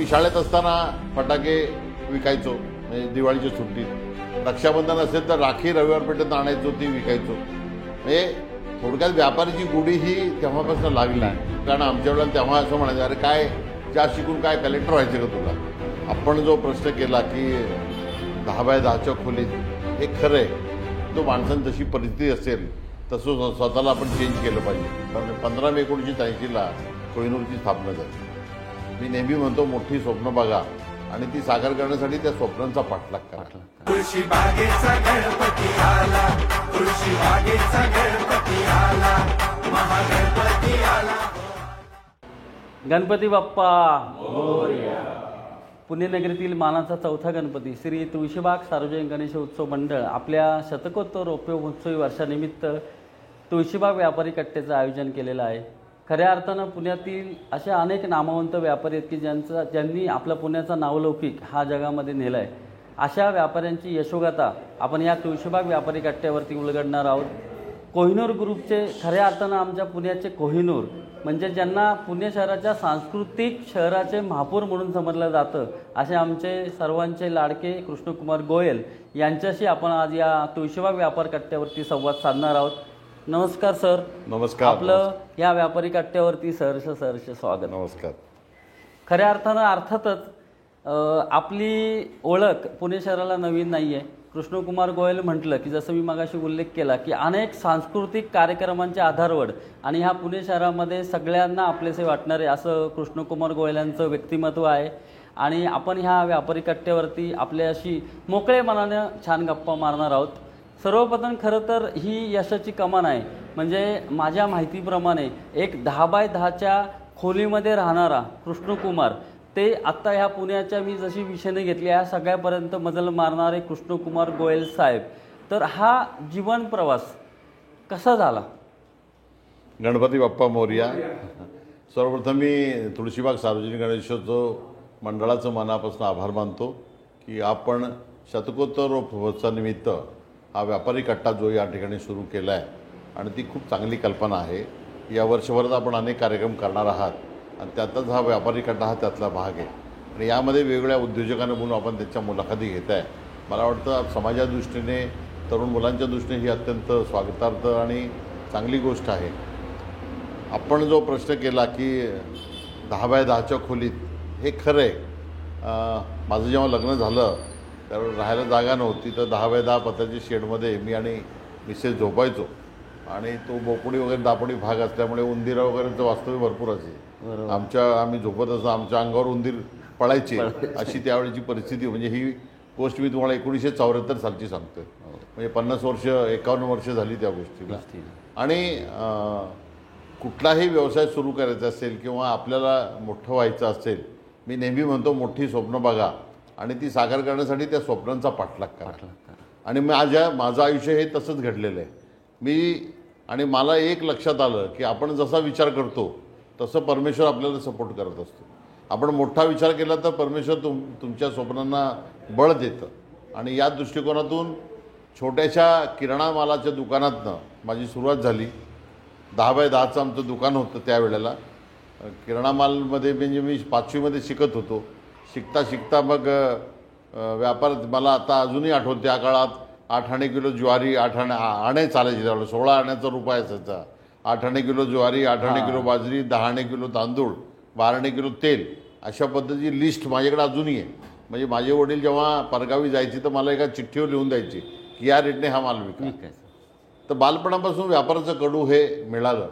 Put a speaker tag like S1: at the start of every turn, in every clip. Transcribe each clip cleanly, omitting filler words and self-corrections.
S1: मी शाळेत असताना फटाके विकायचो, म्हणजे दिवाळीच्या सुट्टीत. रक्षाबंधन असेल तर राखी रविवार पेठेत आणायचो, ती विकायचो. म्हणजे थोडक्यात व्यापाराची गुढी ही तेव्हापासून लागली. कारण आमच्या वेळेला तेव्हा असं म्हणायचं, अरे काय ज्या शिकून काय कलेक्टर व्हायचं का तुला. आपण जो प्रश्न केला की 10 बाय 10च्या खोलीत, हे खरं आहे. तो माणसांची जशी परिस्थिती असेल तसं स्वतःला आपण चेंज केलं पाहिजे. कारण 15 मे 1983ला कोहिनूरची स्थापना झाली. मी नेहमी म्हणतो, मोठी स्वप्न बघा आणि ती साकार करण्यासाठी त्या स्वप्नांचा पाठलाग करा.
S2: तुळशी बागेचा गणपती आला, तुळशी बागेचा गणपती आला, महागणपती आला.
S3: गणपती बाप्पा मोरया. पुणे नगरीतील मानाचा चौथा गणपती श्री तुळशीबाग सार्वजनिक गणेश उत्सव मंडळ आपल्या शतकोत्तर रौप्य महोत्सवी वर्षानिमित्त तुळशीबाग व्यापारी कट्ट्याचं आयोजन केलेलं आहे. खऱ्या अर्थानं पुण्यातील असे अनेक नामवंत व्यापारी आहेत की ज्यांनी आपला पुण्याचा नावलौकिक हा जगामध्ये नेला आहे. अशा व्यापाऱ्यांची यशोगाथा आपण या तुळशीबाग व्यापारी कट्ट्यावरती उलगडणार आहोत. कोहिनूर ग्रुपचे खऱ्या अर्थानं आमच्या पुण्याचे कोहिनूर, म्हणजे ज्यांना पुणे शहराच्या सांस्कृतिक शहराचे महापौर म्हणून समजलं जातं, असे आमचे सर्वांचे लाडके कृष्णकुमार गोयल यांच्याशी आपण आज या तुळशीबाग व्यापार कट्ट्यावरती संवाद साधणार आहोत. नमस्कार सर.
S1: नमस्कार.
S3: आपलं या व्यापारी कट्ट्यावरती सहर्ष स्वागत.
S1: नमस्कार.
S3: खऱ्या अर्थातच आपली ओळख पुणे शहराला नवीन नाही आहे. कृष्णकुमार गोयल म्हटलं की जसं मी मगाशी उल्लेख केला की अनेक सांस्कृतिक कार्यक्रमांचे आधारवड आणि ह्या पुणे शहरामध्ये सगळ्यांना आपलेसे वाटणारे असं कृष्णकुमार गोयलांचं व्यक्तिमत्व आहे. आणि आपण ह्या व्यापारी कट्ट्यावरती आपल्याशी मोकळे मनानं छान गप्पा मारणार आहोत. सर्वप्रथम खरं तर ही यशाची कमान आहे. म्हणजे माझ्या माहितीप्रमाणे एक 10 बाय 10च्या खोलीमध्ये राहणारा कृष्णकुमार, ते आत्ता ह्या पुण्याच्या मी जशी विषयाने घेतली या सगळ्यापर्यंत मजल मारणारे कृष्णकुमार गोयल साहेब. तर हा जीवन प्रवास कसा झाला?
S1: गणपती बाप्पा मोरया. सर्वप्रथम मी तुळशीबाग सार्वजनिक गणेशोत्सव मंडळाचं मनापासून आभार मानतो की आपण शतकोत्तर महोत्सवानिमित्त हा व्यापारी कट्टा जो या ठिकाणी सुरू केला आहे, आणि ती खूप चांगली कल्पना आहे. या वर्षभरात आपण अनेक कार्यक्रम करणार आहात आणि त्यातच हा व्यापारी कट्टा हा त्यातला भाग आहे. आणि यामध्ये वेगवेगळ्या उद्योजकांना बोलून आपण त्याच्या मुलाखती घेत आहे. मला वाटतं समाजाच्या दृष्टीने, तरुण मुलांच्या दृष्टीने ही अत्यंत स्वागतार्थ आणि चांगली गोष्ट आहे. आपण जो प्रश्न केला की 10 बाय 10च्या खोलीत, हे खरं आहे. माझं जेव्हा लग्न झालं त्यावेळेस राहायला जागा नव्हती, तर 10 बाय 10 पत्र्याच्या शेडमध्ये मी आणि मिसेस झोपायचो. आणि तो बोपडी वगैरे दापोडी भाग असल्यामुळे उंदीर वगैरेचं वास्तव्य भरपूर असे. आम्ही झोपत असतो, आमच्या अंगावर उंदीर पळायचे, अशी त्यावेळेची परिस्थिती. म्हणजे ही गोष्ट मी तुम्हाला 1974 सालची सांगतोय. म्हणजे 50 वर्ष 51 वर्ष झाली त्या गोष्टीला. आणि कुठलाही व्यवसाय सुरू करायचा असेल किंवा आपल्याला मोठं व्हायचं असेल, मी नेहमी म्हणतो, मोठी स्वप्न बघा आणि ती साकार करण्यासाठी त्या स्वप्नांचा पाठलाग करा. आणि माझं आयुष्य हे तसंच घडलेलं आहे. आणि मला एक लक्षात आलं की आपण जसा विचार करतो तसं परमेश्वर आपल्याला सपोर्ट करत असतो. आपण मोठा विचार केला तर परमेश्वर तुमच्या स्वप्नांना बळ देतं. आणि या दृष्टिकोनातून छोट्याशा किराणा मालाच्या दुकानातनं माझी सुरुवात झाली. 10 बाय 10चं आमचं दुकान होतं त्यावेळेला. किराणा मालमध्ये म्हणजे मी 5वीमध्ये शिकत होतो. शिकता मग व्यापार, मला आता अजूनही आठवतं, त्या काळात 8 आणे किलो ज्वारी, 8 आणे चालायचे त्यावेळेला, 16 आण्याचा रुपया असायचा. 8 आणे किलो ज्वारी, 8 आणे किलो बाजरी, 10 आणे किलो तांदूळ, 12 आणे किलो तेल, अशा पद्धतीची लिस्ट माझ्याकडे अजूनही आहे. म्हणजे माझे वडील जेव्हा परगावी जायचे तर मला एका चिठ्ठीवर लिहून द्यायची की या रेटने हा माल विकायचा. तर बालपणापासून व्यापाराचं कडू हे मिळालं.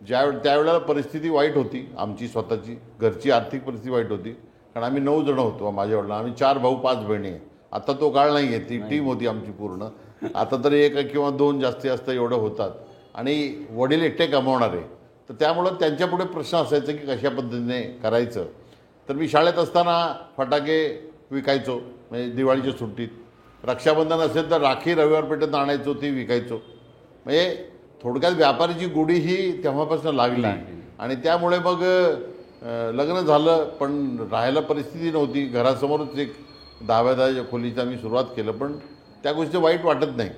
S1: त्यावेळेला परिस्थिती वाईट होती आमची, स्वतःची घरची आर्थिक परिस्थिती वाईट होती. कारण आम्ही 9 जण होतो माझ्या वडिलांना. आम्ही 4 भाऊ 5 बहिणी आहे. आता तो काळ नाही आहे, ती टीम होती आमची पूर्ण. आता तर 1 किंवा 2 जास्ती असतं एवढं होतात. आणि वडील एकटे कमावणारे, तर त्यामुळं त्यांच्यापुढे प्रश्न असायचा की कशा पद्धतीने करायचं. तर मी शाळेत असताना फटाके विकायचो, म्हणजे दिवाळीच्या सुट्टीत. रक्षाबंधन असेल तर राखी रविवार पेठेत आणायचो, ती विकायचो. म्हणजे थोडक्यात व्यापाराची गुढी ही तेव्हापासून लागली. आणि त्यामुळे मग लग्न झालं, पण राहायला परिस्थिती नव्हती. घरासमोरच एक 10 बाय 10च्या खोलीचा मी सुरुवात केलं. पण त्या गोष्टी वाईट वाटत नाही,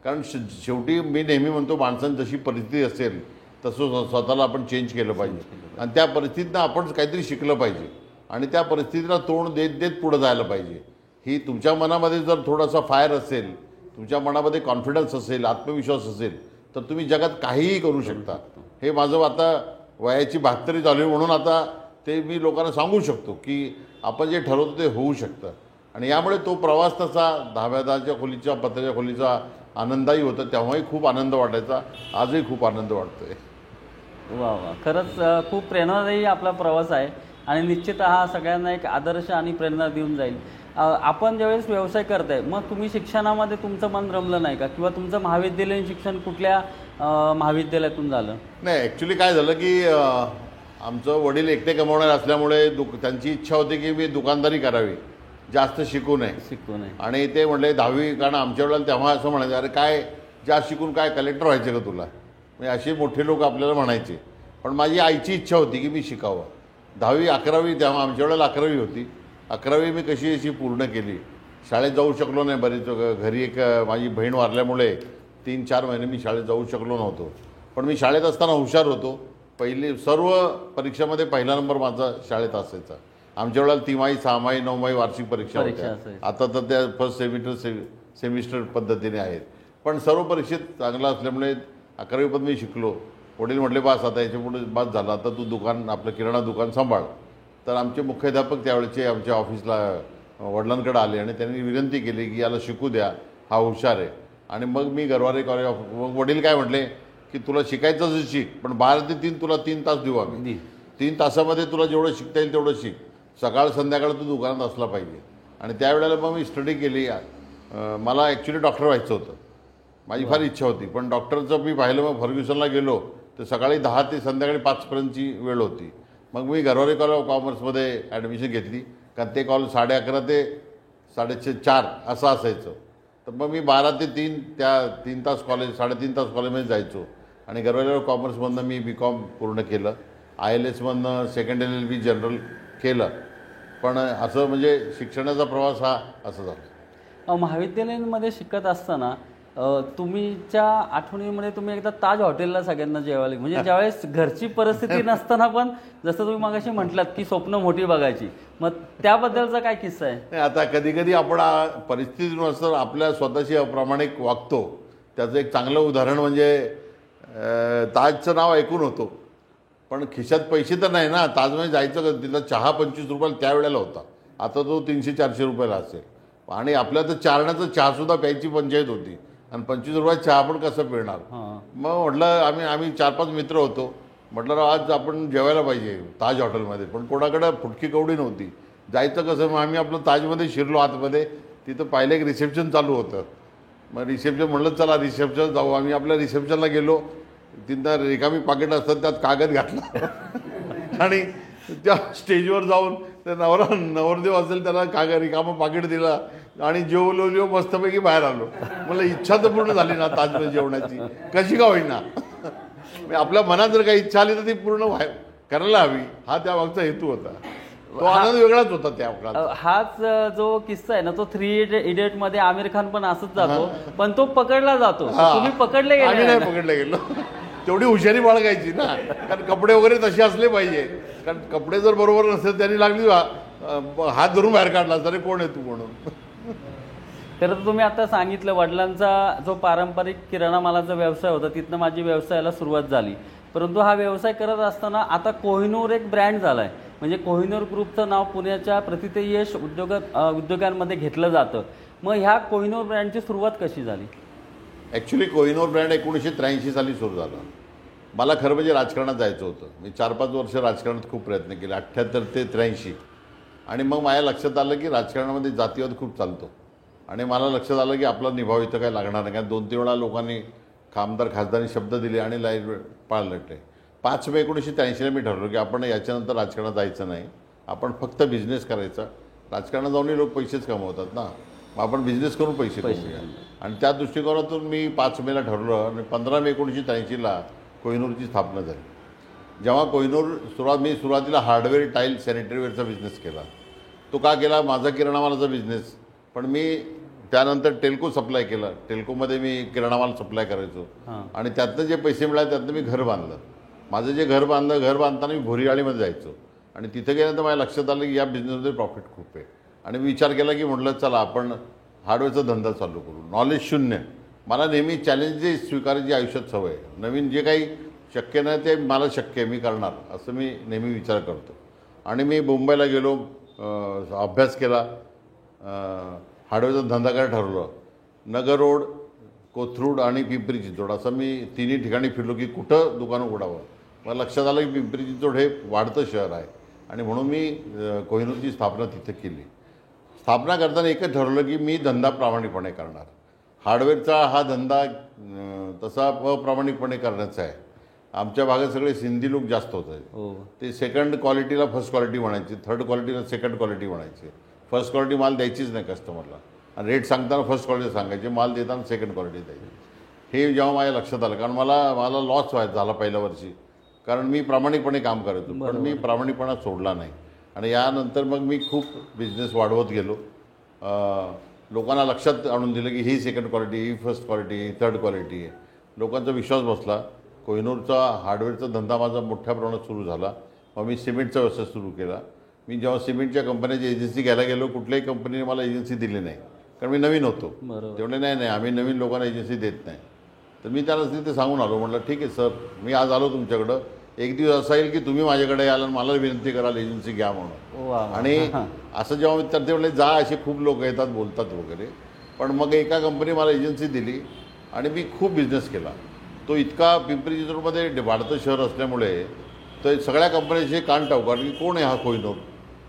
S1: कारण शेवटी मी नेहमी म्हणतो, माणसांची जशी परिस्थिती असेल तसं स्वतःला आपण चेंज केलं पाहिजे. आणि त्या परिस्थितीनं आपण काहीतरी शिकलं पाहिजे. आणि त्या परिस्थितीला तोंड देत देत पुढे जायला पाहिजे. ही तुमच्या मनामध्ये जर थोडासा फायर असेल, तुमच्या मनामध्ये कॉन्फिडन्स असेल, आत्मविश्वास असेल, तर तुम्ही जगात काहीही करू शकता. हे माझं आता वयाची 72 झाली म्हणून आता ते मी लोकांना सांगू शकतो की आपण जे ठरवतो ते होऊ शकतं. आणि यामुळे तो प्रवास तसा 10व्या खोलीचा, पत्र्याच्या खोलीचा आनंददायी होता. तेव्हाही खूप आनंद वाटायचा, आजही खूप आनंद वाटतोय.
S3: वा वा, खरंच खूप प्रेरणादायी आपला प्रवास आहे आणि निश्चित हा सगळ्यांना एक आदर्श आणि प्रेरणा देऊन जाईल. आपण ज्यावेळेस व्यवसाय करताय, मग तुम्ही शिक्षणामध्ये तुमचं मन रमलं नाही का, किंवा तुमचं महाविद्यालयीन शिक्षण कुठल्या महाविद्यालयातून झालं?
S1: नाही, ॲक्च्युली काय झालं की आमचं वडील एकटे कमावणारे असल्यामुळे त्यांची इच्छा होती की मी दुकानदारी करावी, जास्त शिकू नये. आणि ते म्हणले 10वी, कारण आमच्या वेळेला तेव्हा असं म्हणायचं, अरे काय जास्त शिकून काय कलेक्टर व्हायचं का तुला, म्हणजे असे मोठे लोक आपल्याला म्हणायचे. पण माझी आईची इच्छा होती की मी शिकावं. 10वी 11वी, तेव्हा आमच्या वेळेला 11वी होती. 11वी मी कशी अशी पूर्ण केली. शाळेत जाऊ शकलो नाही बरेच. घरी एक माझी बहीण वारल्यामुळे 3-4 महिने मी शाळेत जाऊ शकलो नव्हतो. पण मी शाळेत असताना हुशार होतो. पहिली सर्व परीक्षामध्ये पहिला नंबर माझा शाळेत असायचा. आमच्या वेळेला 3माही, 6माही, 9माही वार्षिक परीक्षा होत्या. आता तर त्या फर्स्ट सेमिस्टर पद्धतीने आहेत. पण सर्व परीक्षेत चांगला असल्यामुळे 11वी पण मी शिकलो. वडील म्हटले बास, आता याच्या पुढे बास झाला, आता तू दुकान, आपलं किराणा दुकान सांभाळ. तर आमचे मुख्याध्यापक त्यावेळेचे आमच्या ऑफिसला वडिलांकडे आले आणि त्यांनी विनंती केली की याला शिकू द्या, हा हुशार आहे. आणि मग मी गरवारे कॉलेज ऑफ, मग वडील काय म्हटले की तुला शिकायचं शिक, पण 12 ते 3 तुला 3 तास देऊ आम्ही. 3 तासामध्ये तुला जेवढं शिकता येईल तेवढं शिक. सकाळ संध्याकाळ तू दुकानात असला पाहिजे. आणि त्यावेळेला मग मी स्टडी केली. मला ॲक्च्युली डॉक्टर व्हायचं होतं, माझी फार इच्छा होती. पण डॉक्टरचं मी पाहिलं, मग फर्ग्युसनला गेलो तर सकाळी 10 ते संध्याकाळी 5पर्यंतची वेळ होती. मग मी गरवारे कॉलेज ऑफ कॉमर्समध्ये ॲडमिशन घेतली, कारण ते कॉलेज 11:30 ते 4:30 असं असायचं. तर मग मी 12 ते 3 त्या 3 तास कॉलेज, 3.5 तास कॉलेजमध्ये जायचो. आणि गरवारे कॉमर्समधनं मी BCom पूर्ण केलं. ILSमधनं सेकंड LLB जनरल केलं. पण असं म्हणजे शिक्षणाचा प्रवास हा असं झाला.
S3: महाविद्यालयामध्ये शिकत असताना तुमच्या आठवणीमध्ये तुम्ही एकदा ताज हॉटेलला सगळ्यांना जेवायला, म्हणजे ज्यावेळेस घरची परिस्थिती नसताना पण, जसं तुम्ही मगाशी म्हटलात की स्वप्न मोठी बघायची, मग त्याबद्दलचा काय किस्सा आहे?
S1: आता कधी कधी आपण परिस्थितीनुसार आपल्या स्वतःशी अप्रामाणिक वागतो. त्याचं एक चांगलं उदाहरण म्हणजे ताजचं नाव ऐकून होतो, पण खिशात पैसे तर नाही ना. ताजमध्ये जायचं का, तिथला चहा 25 रुपयाला त्यावेळेला होता, आता तो 300-400 रुपयाला असेल. आणि आपल्या तर चारण्याचा चहासुद्धा प्यायची पंचायत होती, आणि 25 रुपयात चहा पण कसं पिणार. मग म्हटलं आम्ही 4-5 मित्र होतो. म्हटलं आज आपण जेवायला पाहिजे ताज हॉटेलमध्ये, पण कोणाकडे फुटकी कवडी नव्हती. जायचं कसं, मग आम्ही आपलं ताजमध्ये शिरलो आतमध्ये. तिथं पाहिलं एक रिसेप्शन चालू होतं. मग रिसेप्शन म्हणलं चला रिसेप्शन जाऊ. आम्ही आपल्या रिसेप्शनला गेलो. तिथं रिकामी पाकिट असतात, त्यात कागद घातला आणि त्या स्टेजवर जाऊन त्या नवरदेव असेल त्याला रिकामं पाकिट दिला आणि जेवलो मस्तपैकी बाहेर आलो. मला इच्छा तर पूर्ण झाली ना ताजमध्ये जेवणाची, कशी का होईना. आपल्या मनात जर काही इच्छा आली तर ती पूर्ण करायला हवी, हा त्या मागचा हेतू होता. तो आनंद वेगळाच होता त्या काळात.
S3: हाच जो किस्सा आहे ना, तो 3 इडियट मध्ये आमिर खान पण असंच जातो, पण तो पकडला जातो. तुम्ही पकडले गेले?
S1: आम्ही नाही पकडले गेलो. तेवढी हुशारी बाळगायची ना, कारण कपडे वगैरे तसे असले पाहिजे. कारण कपडे जर बरोबर नसतील, त्यांनी लागली हात धरून बाहेर काढला तरी कोण आहे तू म्हणून.
S3: खरं तर तुम्ही आता सांगितलं वडिलांचा जो पारंपरिक किराणा मालाचा व्यवसाय होता, तिथनं माझी व्यवसायाला सुरुवात झाली. परंतु हा व्यवसाय करत असताना आता कोहिनूर एक ब्रँड झाला आहे. म्हणजे कोहिनूर ग्रुपचं नाव पुण्याच्या प्रतिथयश उद्योगांमध्ये घेतलं जातं. मग ह्या कोहिनूर ब्रँडची सुरुवात कशी झाली?
S1: ॲक्च्युली कोहिनूर ब्रँड 1983 साली सुरू झाला. मला खरं म्हणजे राजकारणात जायचं होतं. मी 4-5 वर्ष राजकारणात खूप प्रयत्न केले, 78 ते 83. आणि मग माझ्या लक्षात आलं की राजकारणामध्ये जातीवाद खूप चालतो. आणि मला लक्षात आलं की आपला निभाव इथं काय लागणार नाही, कारण 2-3 वेळा लोकांनी आमदार खासदारांनी शब्द दिले आणि लाईन पाळलटले. 5 मे 1983 मी ठरवलं की आपण याच्यानंतर राजकारणात जायचं नाही, आपण फक्त बिझनेस करायचा. राजकारणात जाऊनही लोक पैसेच कमवतात ना, मग आपण बिझनेस करून पैसे कमवूया. आणि त्या दृष्टिकोनातून मी 5 मेला ठरवलं आणि 15 मे 1983ला कोहिनूरची स्थापना झाली. जेव्हा कोहिनूर मी सुरुवातीला हार्डवेअर, टाईल, सॅनिटरीवेअरचा बिझनेस केला. तो का केला? माझा किराणा मालाचा बिझनेस, पण मी त्यानंतर टेल्को सप्लाय केलं. टेल्कोमध्ये मी किराणा माल सप्लाय करायचो. आणि त्यातनं जे पैसे मिळाले त्यातनं मी घर बांधलं. माझं जे घर बांधताना मी भोरीआळीमध्ये जायचो. आणि तिथे गेल्यानंतर माझ्या लक्षात आलं की या बिझनेसमध्ये प्रॉफिट खूप आहे. आणि मी विचार केला की म्हटलं चला आपण हार्डवेअरचा धंदा चालू करू. नॉलेज शून्य. मला नेहमी चॅलेंजेस स्वीकारायची आयुष्यात सवय आहे. नवीन जे काही शक्य नाही ते मला शक्य आहे, मी करणार असं मी नेहमी विचार करतो. आणि मी मुंबईला गेलो, अभ्यास केला, हार्डवेअरचा धंदा करायला ठरवलं. नगर रोड, कोथरूड आणि पिंपरी चिंचवड असं मी तिन्ही ठिकाणी फिरलो की कुठं दुकान उघडावं. मला लक्षात आलं की पिंपरी चिंचवड हे वाढतं शहर आहे आणि म्हणून मी कोहिनूरची स्थापना तिथे केली. स्थापना करताना एकच ठरवलं की मी धंदा प्रामाणिकपणे करणार. हार्डवेअरचा हा धंदा तसा अप्रामाणिकपणे करण्याचा आहे. आमच्या भागात सगळे सिंधी लोक जास्त होते. ते सेकंड क्वालिटीला फर्स्ट क्वालिटी म्हणायची, थर्ड क्वालिटीला सेकंड क्वालिटी म्हणायचे. फर्स्ट क्वालिटी माल द्यायचीच नाही कस्टमरला आणि रेट सांगताना फर्स्ट क्वालिटी सांगायचे, माल देताना सेकंड क्वालिटी द्यायची. हे जेव्हा माझ्या लक्षात आलं, कारण मला लॉस व्हायचा झाला पहिल्या वर्षी, कारण मी प्रामाणिकपणे काम करायचो पण मी प्रामाणिकपणा सोडला नाही. आणि यानंतर मग मी खूप बिझनेस वाढवत गेलो. लोकांना लक्षात आणून दिलं की ही सेकंड क्वालिटी, ही फर्स्ट क्वालिटी, ही थर्ड क्वालिटी आहे. लोकांचा विश्वास बसला. कोहिनूरचा हार्डवेअरचा धंदा माझा मोठ्या प्रमाणात सुरू झाला. मग मी सिमेंटचा व्यवसाय सुरू केला. मी जेव्हा सिमेंटच्या कंपन्याची एजन्सी घ्यायला गेलो, कुठल्याही कंपनीने मला एजन्सी दिली नाही, कारण मी नवीन होतो. तेवढे नाही आम्ही नवीन लोकांना एजन्सी देत नाही. तर मी त्याला तिथे सांगून आलो, म्हटलं ठीक आहे सर, मी आज आलो तुमच्याकडं, एक दिवस असा येईल की तुम्ही माझ्याकडे याल आणि मला विनंती कराल एजन्सी घ्या म्हणून. आणि असं जेव्हा मी तर ते म्हणले जा, असे खूप लोक येतात बोलतात वगैरे. पण मग एका कंपनी मला एजन्सी दिली आणि मी खूप बिझनेस केला. तो इतका पिंपरी चिंचवडमध्ये वाढतं शहर असल्यामुळे तर सगळ्या कंपन्यांचे कान टाकू की कोण आहे हा कोहिनूर,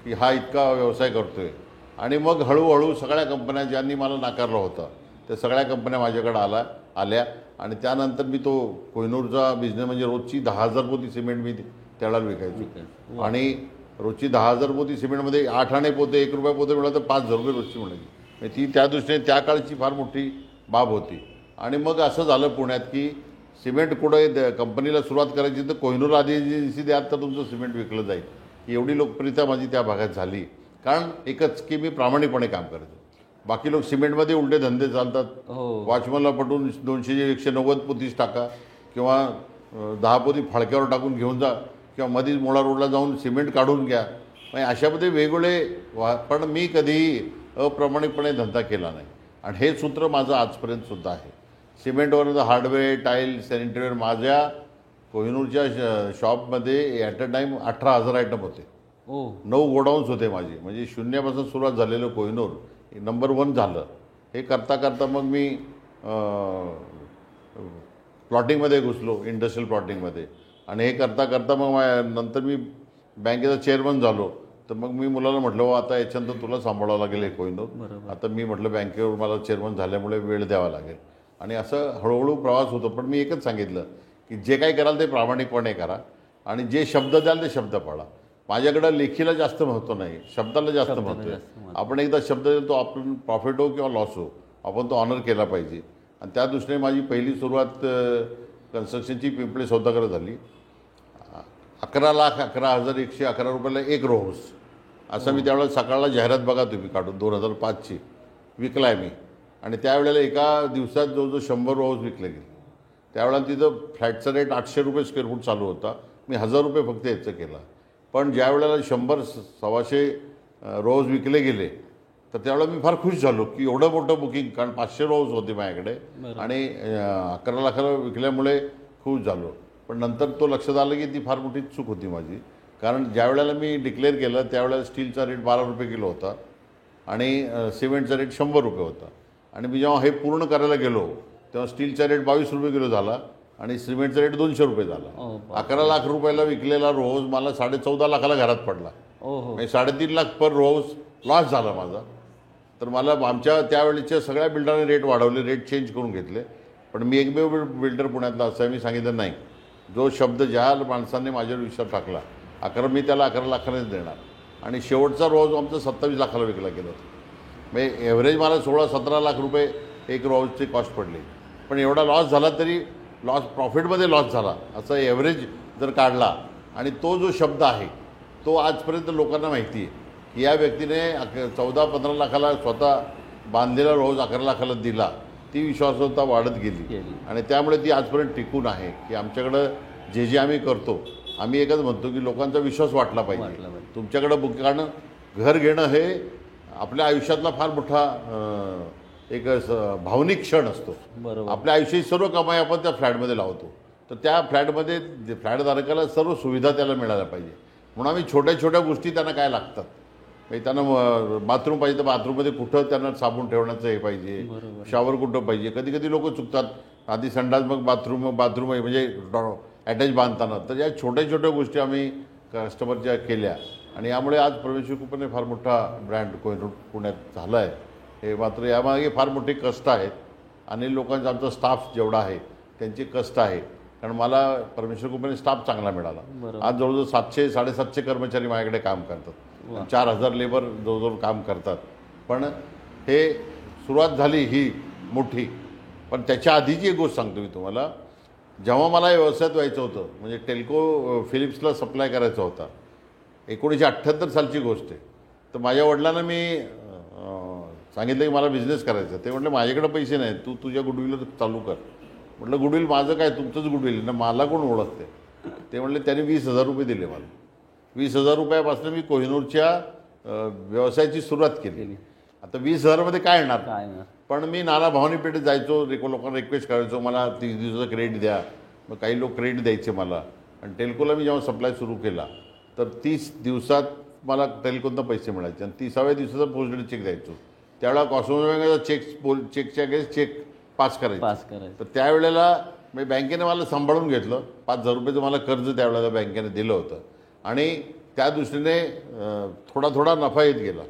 S1: की हा इतका व्यवसाय करतो आहे. आणि मग हळूहळू सगळ्या कंपन्या ज्यांनी मला नाकारलं होतं त्या सगळ्या कंपन्या माझ्याकडे आल्या आणि त्यानंतर मी तो कोहिनूरचा बिझनेस म्हणजे रोजची 10,000 पोती सिमेंट मी त्यावेळेला विकायचो. आणि रोजची 10,000 पोती सिमेंटमध्ये 8 आणे पोते, 1 रुपया पोते मिळालं तर 5,000 रुपये रोजची मिळाली. ती त्या दृष्टीने त्या काळची फार मोठी बाब होती. आणि मग असं झालं पुण्यात की सिमेंट कुठं कंपनीला सुरुवात करायची तर कोहिनूर आधी एजन्सी द्या तर तुमचं सिमेंट विकलं जाईल. एवढी लोकप्रियता माझी त्या भागात झाली, कारण एकच की मी प्रामाणिकपणे काम करायचो. बाकी लोक सिमेंटमध्ये उलटे धंदे चालतात. वॉचमनला पटवून 200 190 पोतीच टाका किंवा 10 पोती फाळक्यावर टाकून घेऊन जा किंवा मधीच मोळा रोडला जाऊन सिमेंट काढून घ्या. म्हणजे अशामध्ये वेगवेगळे पण मी कधीही अप्रामाणिकपणे धंदा केला नाही. आणि हे सूत्र माझं आजपर्यंतसुद्धा आहे. सिमेंटवर हार्डवेअर, टाईल, सॅनिटरीवेअर माझ्या कोहिनूरच्या शॉपमध्ये ॲट अ टाईम 18,000 आयटम होते. 9 गोडाऊन्स होते माझे. म्हणजे शून्यापासून सुरुवात झालेलं कोहिनूर नंबर 1 झालं. हे करता करता मग मी प्लॉटिंगमध्ये घुसलो, इंडस्ट्रियल प्लॉटिंगमध्ये. आणि हे करता करता मग नंतर मी बँकेचा चेअरमन झालो. तर मग मी मुलाला म्हटलं आता याच्यानंतर तुला सांभाळावं लागेल हे कोहिनूर. आता मी म्हटलं बँकेवर मला चेअरमन झाल्यामुळे वेळ द्यावा लागेल. आणि असं हळूहळू प्रवास होतो. पण मी एकच सांगितलं की जे काही कराल ते प्रामाणिकपणे करा आणि जे शब्द द्याल ते शब्द पाळा. माझ्याकडं लेखीला जास्त महत्त्व नाही, शब्दाला जास्त महत्त्व आहे. आपण एकदा शब्द देतो, आपण प्रॉफिट हो किंवा लॉस हो, आपण तो ऑनर केला पाहिजे. आणि त्या दृष्टीने माझी पहिली सुरुवात कन्स्ट्रक्शनची पिंपळे सौदागर झाली. 11,11,111 रुपयाला 1 रो हाऊस असं मी त्यावेळेला सकाळला जाहिरात बघा तुम्ही काढून 2005ची विकला आहे मी. आणि त्यावेळेला एका दिवसात जवळजवळ 100 रो हाऊस विकले गेले. त्यावेळेला तिथं फ्लॅटचा रेट 800 रुपये स्क्वेअर फूट चालू होता. मी 1,000 रुपये फक्त याचं केला. पण ज्या वेळेला 100-125 रोज विकले गेले तर त्यावेळेला मी फार खुश झालो की एवढं मोठं बुकिंग, कारण 500 रोज होते माझ्याकडे आणि 11 लाखाला विकल्यामुळे खुश झालो. पण नंतर तो लक्षात आलं की ती फार मोठी चूक होती माझी. कारण ज्या वेळेला मी डिक्लेअर केलं त्यावेळेला स्टीलचा रेट 12 रुपये किलो होता आणि सिमेंटचा रेट 100 रुपये होता. आणि मी जेव्हा हे पूर्ण करायला गेलो तेव्हा स्टीलचा रेट 22 रुपये किलो झाला आणि सिमेंटचा रेट 200 रुपये झाला. 11 लाख रुपयाला विकलेला रोज मला 14.5 लाखाला घरात पडला. म्हणजे 3.5 लाख पर रोज लॉस झाला माझा. तर मला आमच्या त्यावेळेच्या सगळ्या बिल्डरने रेट वाढवले, रेट चेंज करून घेतले. पण मी एकमेव बिल्डर पुण्यातला असं आहे, मी सांगितलं नाही, जो शब्द ज्या माणसाने माझ्यावर विश्वास टाकला मी त्याला 11 लाखानेच देणार. आणि शेवटचा रोज आमचा 27 लाखाला विकला गेला. म्हणजे ॲव्हरेज मला 16-17 लाख रुपये 1 रोजची कॉस्ट पडली. पण एवढा लॉस झाला तरी प्रॉफिटमध्ये लॉस झाला असं ॲव्हरेज जर काढला. आणि तो जो शब्द आहे तो आजपर्यंत लोकांना माहिती आहे की या व्यक्तीने 14-15 लाखाला स्वतः बांधलेला रोज 11 लाखाला दिला. ती विश्वासार्हता वाढत गेली आणि त्यामुळे ती आजपर्यंत टिकून आहे की आमच्याकडं जे आम्ही करतो आम्ही एकच म्हणतो की लोकांचा विश्वास वाटला पाहिजे.
S3: वाटला पाहिजे.
S1: तुमच्याकडं कारण घर घेणं हे आपल्या आयुष्यातला फार मोठा एक भावनिक क्षण असतो.
S3: बरोबर.
S1: आपल्या आयुष्याची सर्व कमाई आपण त्या फ्लॅटमध्ये लावतो, तर त्या फ्लॅटमध्ये फ्लॅटधारकाला सर्व सुविधा त्याला मिळायला पाहिजे. म्हणून आम्ही छोट्या छोट्या गोष्टी त्यांना काय लागतात, म्हणजे त्यांना बाथरूम पाहिजे तर बाथरूममध्ये कुठं त्यांना साबण ठेवण्याचं हे पाहिजे, शॉवर कुठं पाहिजे. कधी कधी लोक चुकतात, आधी संडास मग बाथरूम म्हणजे अटॅच बांधताना. तर या छोट्या छोट्या गोष्टी आम्ही कस्टमरच्या केल्या आणि यामुळे आज परमेश्वर कृपेने फार मोठा ब्रँड कोहिनूर पुण्यात झाला आहे. हे मात्र यामागे फार मोठे कष्ट आहेत आणि लोकांचा आमचा स्टाफ जेवढा आहे त्यांचे कष्ट आहे. कारण मला परमेश्वर कृपेने स्टाफ चांगला मिळाला. आज जवळजवळ 700-750 कर्मचारी माझ्याकडे काम करतात, 4000 लेबर जवळजवळ काम करतात. पण हे सुरुवात झाली ही मोठी. पण त्याच्या आधीची एक गोष्ट सांगतो मी तुम्हाला. जेव्हा मला या व्यवसायात व्हायचं होतं, म्हणजे टेल्को फिलिप्सला सप्लाय करायचा होता, 1978 सालची गोष्ट आहे. तर माझ्या वडिलांना मी सांगितलं की मला बिझनेस करायचा. ते म्हटलं माझ्याकडे पैसे नाही, तू तुझ्या गुडविलवर चालू कर. म्हटलं गुडविल माझं काय, तुमचंच गुडविल ना, मला कोण ओळखते. ते म्हटले त्यांनी 20,000 रुपये दिले मला. 20,000 रुपयापासून मी कोहिनूरच्या व्यवसायाची सुरुवात केली. आता 20,000मध्ये काय येणार. पण मी नाना भवानी पेठेत जायचो, लोकांना रिक्वेस्ट करायचो मला 30 दिवसाचं क्रेडिट द्या. मग काही लोक क्रेडिट द्यायचे मला. आणि टेल्कोला मी जेव्हा सप्लाय सुरू केला तर 30 दिवसात मला टेल्कोतनं पैसे मिळायचे आणि 30व्या दिवसाचा पोस्टेड चेक द्यायचो. त्यावेळेला कॉस्मॉस बँकेचा चेकच्या अगेन्स्ट चेक पास करायचं. तर त्यावेळेला मी बँकेने मला सांभाळून घेतलं. 5,000 रुपयेचं मला कर्ज त्यावेळेला बँकेने दिलं होतं आणि त्या दृष्टीने थोडा थोडा नफा येत गेला.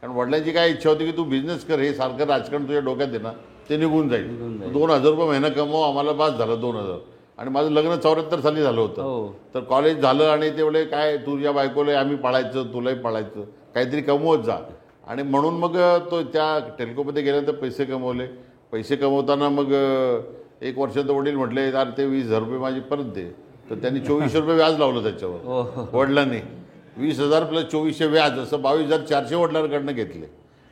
S1: कारण वडिलांची काय इच्छा होती की तू बिझनेस कर, हे सारखं राजकारण तुझ्या डोक्यात आहे ना, ते निघून जाईल. 2,000 रुपये महिना कमव, आम्हाला बास झालं 2,000. आणि माझं लग्न 74 साली झालं होतं. तर कॉलेज झालं आणि तेवढे काय तुझ्या बायकोला आम्ही पाळायचं, तुलाही पाळायचं, काहीतरी कमवत जा. आणि म्हणून मग तो त्या टेल्कोमध्ये गेल्यानंतर पैसे कमवले. पैसे कमवताना मग 1 वर्षात वडील म्हटले अरे ते 20,000 रुपये माझे परत दे. तर त्यांनी 2400 रुपये व्याज लावलं त्याच्यावर वडिलांनी. 20,000 प्लस 2400 व्याज, असं 22,400 वडिलांकडनं घेतले.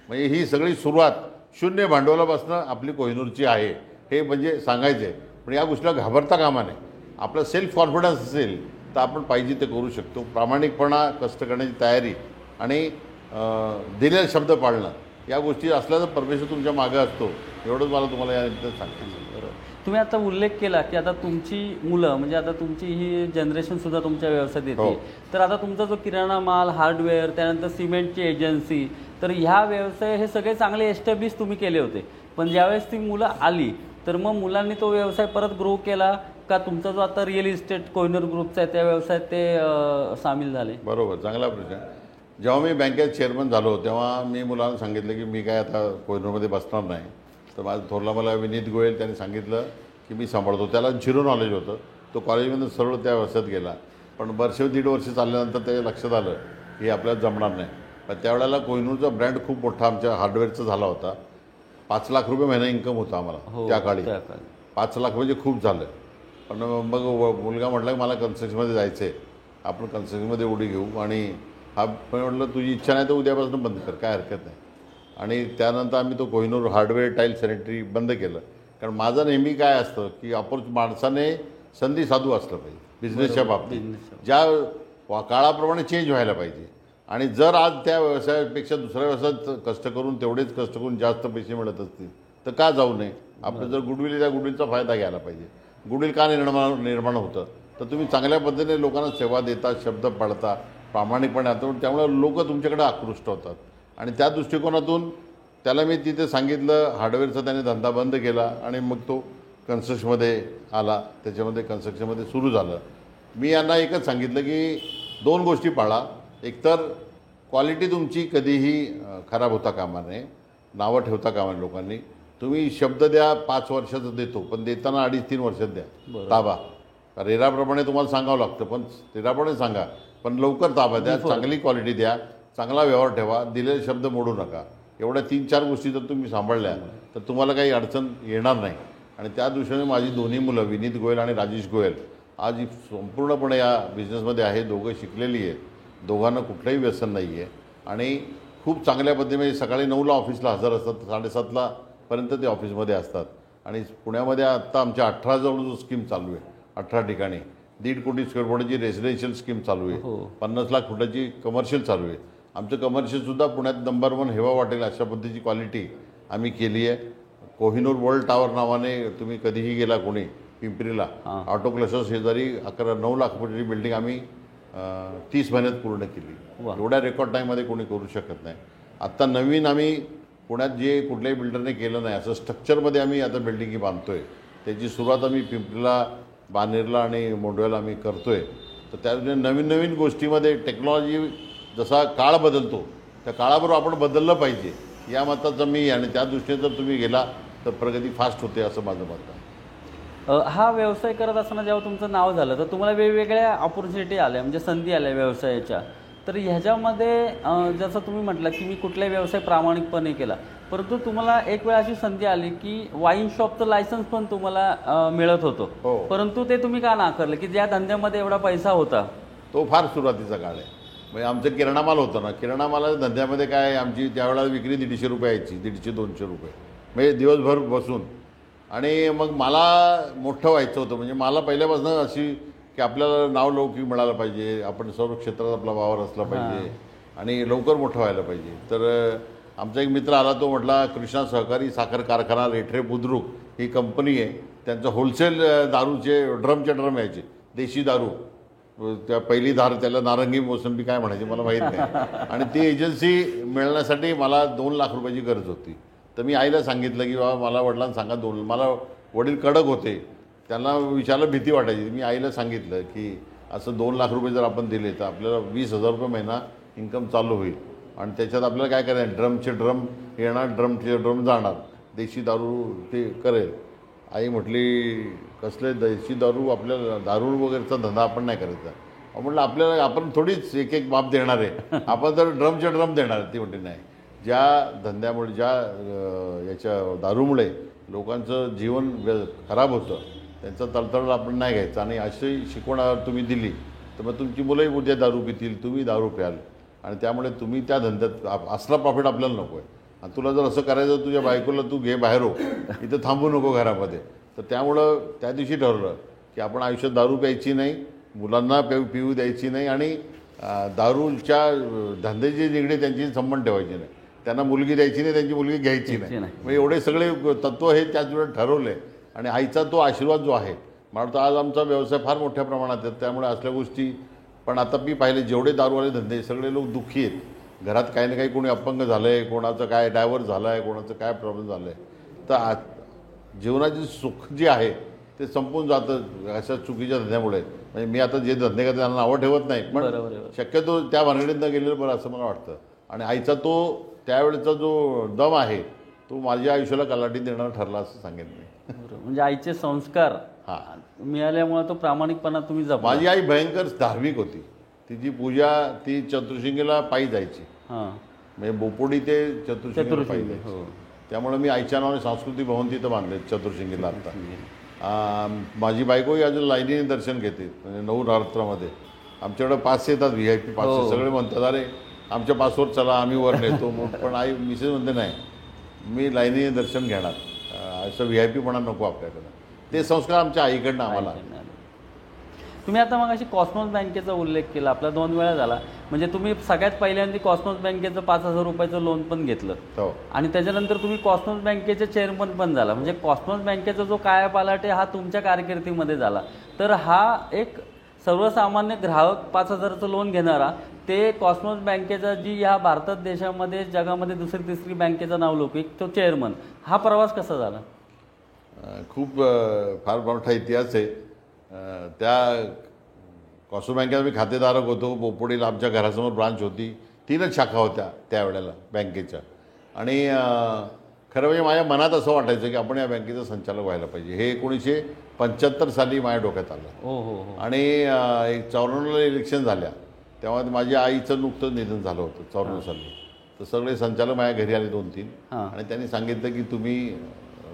S1: म्हणजे ही सगळी सुरुवात शून्य भांडवलापासून आपली कोहिनूरची आहे, हे म्हणजे सांगायचं आहे. पण या गोष्टीला घाबरता कामा नये. आपला सेल्फ कॉन्फिडन्स असेल तर आपण पाहिजे ते करू शकतो. प्रामाणिकपणा, कष्ट करण्याची तयारी आणि दिलेला शब्द पाळणं, या गोष्टी असल्या तर परमेश्वर तुमच्या मागं असतो. एवढंच मला तुम्हाला यानंतर सांगायचं.
S3: तुम्ही आता उल्लेख केला की आता तुमची मुलं, म्हणजे आता तुमची ही जनरेशनसुद्धा तुमच्या व्यवसायात येते. तर आता तुमचा जो किराणा माल, हार्डवेअर, त्यानंतर सिमेंटची एजन्सी, तर ह्या व्यवसाय हे सगळे चांगले एस्टॅब्लिश तुम्ही केले होते. पण ज्यावेळेस ती मुलं आली तर मग मुलांनी तो व्यवसाय परत ग्रो केला का? तुमचा जो आता रिअल इस्टेट कोहिनूर ग्रुपचा आहे त्या व्यवसायात ते सामील झाले?
S1: बरोबर, चांगला प्रश्न. जेव्हा मी बँकेत चेअरमन झालो तेव्हा मी मुलांना सांगितलं की मी काय आता कोहिनूरमध्ये बसणार नाही. तर माझा थोरला मला विनीत गोयल त्यांनी सांगितलं की मी सांभाळतो. त्याला 0 नॉलेज होतं. तो कॉलेजमध्ये सरळ त्या व्यवसायात गेला. पण वर्ष 1.5 वर्ष चालल्यानंतर त्याच्या लक्षात आलं की आपल्याला जमणार नाही. पण त्यावेळेला कोहिनूरचा ब्रँड खूप मोठा आमच्या हार्डवेअरचा झाला होता. 5 लाख रुपये महिना इन्कम होता आम्हाला त्या काळी. 5 लाख म्हणजे खूप झालं. पण मग मुलगा म्हटला की मला कन्स्ट्रक्शनमध्ये जायचं आहे, आपण कन्स्ट्रक्शनमध्ये उडी घेऊ. आणि हा पण म्हटलं तुझी इच्छा नाही तर उद्यापासून बंद कर, काय हरकत नाही. आणि त्यानंतर आम्ही तो कोहिनूर हार्डवेअर टाईल सॅनिटरी बंद केलं. कारण माझं नेहमी काय असतं की माणसाने संधी साधू असलं पाहिजे बिझनेसच्या बाबतीत. ज्या काळाप्रमाणे चेंज व्हायला पाहिजे. आणि जर आज त्या व्यवसायापेक्षा दुसऱ्या व्यवसायात कष्ट करून तेवढेच कष्ट करून जास्त पैसे मिळत असतील तर का जाऊ नये. आपलं जर गुडविल, त्या गुडविलचा फायदा घ्यायला पाहिजे. गुडविल का निर्माण होतं तर तुम्ही चांगल्या पद्धतीने लोकांना सेवा देता, शब्द पाळता, प्रामाणिकपणे आता. त्यामुळे लोक तुमच्याकडे आकृष्ट होतात. आणि त्या दृष्टिकोनातून त्याला मी तिथे सांगितलं. हार्डवेअरचा त्याने धंदा बंद केला आणि मग तो कन्स्ट्रक्शनमध्ये आला. त्याच्यामध्ये कन्स्ट्रक्शनमध्ये सुरू झालं. मी यांना एकच सांगितलं की 2 गोष्टी पाळा. एकतर क्वालिटी तुमची कधीही खराब होता कामा नये, नावं ठेवता कामा नये लोकांनी. तुम्ही शब्द द्या 5 वर्षाचं देतो, पण देताना 2.5-3 वर्षात द्या ताबा. रेराप्रमाणे तुम्हाला सांगावं लागतं, पण रेराप्रमाणे सांगा, पण लवकर ताबा द्या. चांगली क्वालिटी द्या, चांगला व्यवहार ठेवा, दिलेले शब्द मोडू नका. एवढ्या 3-4 गोष्टी जर तुम्ही सांभाळल्या तर तुम्हाला काही अडचण येणार नाही. आणि त्या दृष्टीने माझी दोन्ही मुलं विनीत गोयल आणि राजेश गोयल आज संपूर्णपणे या बिझनेसमध्ये आहे. दोघं शिकलेली आहेत. दोघांना कुठलंही व्यसन नाही आहे आणि खूप चांगल्या पद्धतीने सकाळी 9ला ऑफिसला हजर असतात, 7:30ला पर्यंत ते ऑफिसमध्ये असतात. आणि पुण्यामध्ये आत्ता आमच्या 18 जवळ जो स्कीम चालू आहे, 18 ठिकाणी 1.5 कोटी स्क्वेअर फुटाची रेसिडेन्शियल स्कीम चालू आहे, 50 लाख फुटाची कमर्शियल चालू आहे. आमचं कमर्शियलसुद्धा पुण्यात नंबर 1 हेवा वाटेल अशा पद्धतीची क्वालिटी आम्ही केली आहे. कोहिनूर वर्ल्ड टॉवर नावाने तुम्ही कधीही गेला कोणी पिंपरीला, ऑटो क्लस्टर शेजारी 9 लाख फुटाची बिल्डिंग आम्ही 30 महिन्यात पूर्ण केली. एवढ्या रेकॉर्ड टाईममध्ये कोणी करू शकत नाही. आत्ता नवीन आम्ही पुण्यात जे कुठल्याही बिल्डरने केलं नाही असं स्ट्रक्चरमध्ये आम्ही आता बिल्डिंगी बांधतोय. त्याची सुरुवात आम्ही पिंपरीला, बानेरला आणि मोंडव्याला आम्ही करतोय. तर त्या नवीन नवीन गोष्टीमध्ये टेक्नॉलॉजी जसा काळ बदलतो त्या काळाबरोबर आपण बदललं पाहिजे या मताचं मी, आणि त्या दृष्टीने जर तुम्ही गेला तर प्रगती फास्ट होते असं माझं मत आहे.
S3: हा व्यवसाय करत असताना जेव्हा तुमचं नाव झालं तर तुम्हाला वेगवेगळ्या ऑपॉर्च्युनिटी आल्या, म्हणजे संधी आल्या व्यवसायाच्या. तर ह्याच्यामध्ये जसं तुम्ही म्हटलं की मी कुठलाही व्यवसाय प्रामाणिकपणे केला, परंतु तुम्हाला एक वेळ अशी संधी आली की वाईन शॉपचं लायसन्स पण तुम्हाला मिळत होतं, परंतु ते तुम्ही का नाकारलं की ज्या धंद्यामध्ये एवढा पैसा होता?
S1: तो फार सुरुवातीचा काळ आहे. म्हणजे आमचं किराणा माल होतं ना, किराणा मालाच्या धंद्यामध्ये काय आमची त्यावेळेला विक्री 150 रुपये यायची, 150-200 रुपये, म्हणजे दिवसभर बसून. आणि मग मला मोठं व्हायचं होतं. म्हणजे मला पहिल्यापासून अशी की आपल्याला नावलौकिक मिळालं पाहिजे, आपण सर्व क्षेत्रात आपला वावर असला पाहिजे आणि लवकर मोठं व्हायला पाहिजे. तर आमचा एक मित्र आला, तो म्हटला कृष्णा सहकारी साखर कारखाना रेठरे बुद्रुक ही कंपनी आहे, त्यांचं होलसेल दारूचे ड्रमचे ड्रम यायचे, देशी दारू. त्या पहिली धार त्याला नारंगी मोसंबी काय म्हणायची मला माहीत नाही. आणि ती एजन्सी मिळण्यासाठी मला 2 लाख रुपयाची गरज होती. तर मी आईला सांगितलं की बाबा मला वडिलांना सांगा 2, मला वडील कडक होते, त्यांना विचारायला भीती वाटायची. मी आईला सांगितलं की असं 2 लाख रुपये जर आपण दिले तर आपल्याला 20,000 रुपये महिना इन्कम चालू होईल. आणि त्याच्यात आपल्याला काय करायचं, ड्रमचे ड्रम येणार, ड्रमचे ड्रम जाणार, देशी दारू ते करेल. आई म्हटली कसले देशी दारू, आपल्याला दारू वगैरेचा धंदा आपण नाही करायचा. म्हटलं आपल्याला आपण थोडीच एक एक बाब देणार आहे, आपण तर ड्रमचे ड्रम देणार. ती म्हटली नाही, ज्या धंद्यामुळे ज्या याच्या दारूमुळे लोकांचं जीवन खराब होतं त्यांचा तळतळ आपण नाही घ्यायचा. आणि अशी शिकवण तुम्ही दिली तर मग तुमची मुलंही उद्या दारू पितील, तुम्ही दारू प्याल, आणि त्यामुळे तुम्ही त्या धंद्यात असला प्रॉफिट आपल्याला नको आहे. आणि तुला जर असं करायचं तुझ्या बायकोला तू घे बाहेर हो, इथं थांबू नको घरामध्ये. तर त्यामुळं त्या दिवशी ठरवलं की आपण आयुष्यात दारू प्यायची नाही, मुलांना पिऊ द्यायची नाही, आणि दारूच्या धंद्याची निगडीत त्यांची संबंध ठेवायची नाही, त्यांना मुलगी द्यायची नाही, त्यांची मुलगी घ्यायची नाही. मग एवढे सगळे तत्त्व हे त्याच वेळेला ठरवले. आणि आईचा तो आशीर्वाद जो आहे, मला वाटतं आज आमचा व्यवसाय फार मोठ्या प्रमाणात आहे. त्यामुळे असल्या गोष्टी, पण आता मी पाहिले जेवढे दारूवाले धंदे सगळे लोक दुःखी आहेत. घरात काही ना काही कोणी अपंग झालं आहे, कोणाचं काय डायव्हर्स झालं आहे, कोणाचं काय प्रॉब्लेम झालं आहे. तर जीवनाची सुख जे आहे ते संपून जातं अशा चुकीच्या धंद्यामुळे. म्हणजे मी आता जे धंदे करते त्यांना नावं ठेवत नाही, पण शक्यतो त्या भानगडीत न गेलेलं बरं असं मला वाटतं. आणि आईचा तो त्यावेळेचा जो दम आहे तो माझ्या आयुष्याला कलाटी देणारा ठरला असं सांगेन मी.
S3: म्हणजे आईचे संस्कार मिळाल्यामुळे तो प्रामाणिकपणा तुम्ही जपला.
S1: माझी आई भयंकर धार्मिक होती. तिची पूजा ती चतुर्शिंगीला पायी जायची, म्हणजे बोपोडी ते चतुर्शिंगीला पायी जायची. त्यामुळे मी आईच्या नावाने सांस्कृतिक भवन तिथं बांधले चतुर्शिंगीला. आता माझी बायकोही अजून लाईनीने दर्शन घेते, म्हणजे 9 रात्रामध्ये. आमच्याकडे पास येतात VIP पास, सगळे म्हणतात अरे आमच्या पासवर चला आम्ही वर नेतो. पण आई मिसेस म्हणते नाही, मी लाईनीने दर्शन घेणार, असं VIP-पणा नको आपल्याकडं. ते संस्कार आमच्या आईकडनं आम्हाला.
S3: तुम्ही आता मग अशी कॉस्मॉस बँकेचा उल्लेख केला, आपला 2 वेळा झाला. म्हणजे तुम्ही सगळ्यात पहिल्यांदा कॉस्मॉस बँकेचं 5,000 रुपयाचं लोन पण घेतलं, आणि त्याच्यानंतर तुम्ही कॉस्मॉस बँकेचे चेअरमन पण झाला. म्हणजे कॉस्मॉस बँकेचा जो कायापालट आहे हा तुमच्या कारकिर्दीमध्ये झाला. तर हा एक सर्वसामान्य ग्राहक 5,000चं लोन घेणारा, ते कॉस्मॉस बँकेचा जी ह्या भारतात देशामध्ये जगामध्ये 2री-3री बँकेचं नाव लौकिक, तो चेअरमन, हा प्रवास कसा झाला?
S1: खूप फार मोठा इतिहास आहे. त्या कॉस्मॉस बँकेत मी खातेधारक होतो. बोपोडीला आमच्या घरासमोर ब्रांच होती, 3च शाखा होत्या त्यावेळेला बँकेच्या. आणि खरं म्हणजे माझ्या मनात असं वाटायचं की आपण या बँकेचं संचालक व्हायला पाहिजे. हे 1975 साली माझ्या डोक्यात आलं. आणि 94ला इलेक्शन झाल्या तेव्हा माझ्या आईचं नुकतंच निधन झालं होतं 94 साली. तर सगळे संचालक माझ्या घरी आले 2-3, आणि त्यांनी सांगितलं की तुम्ही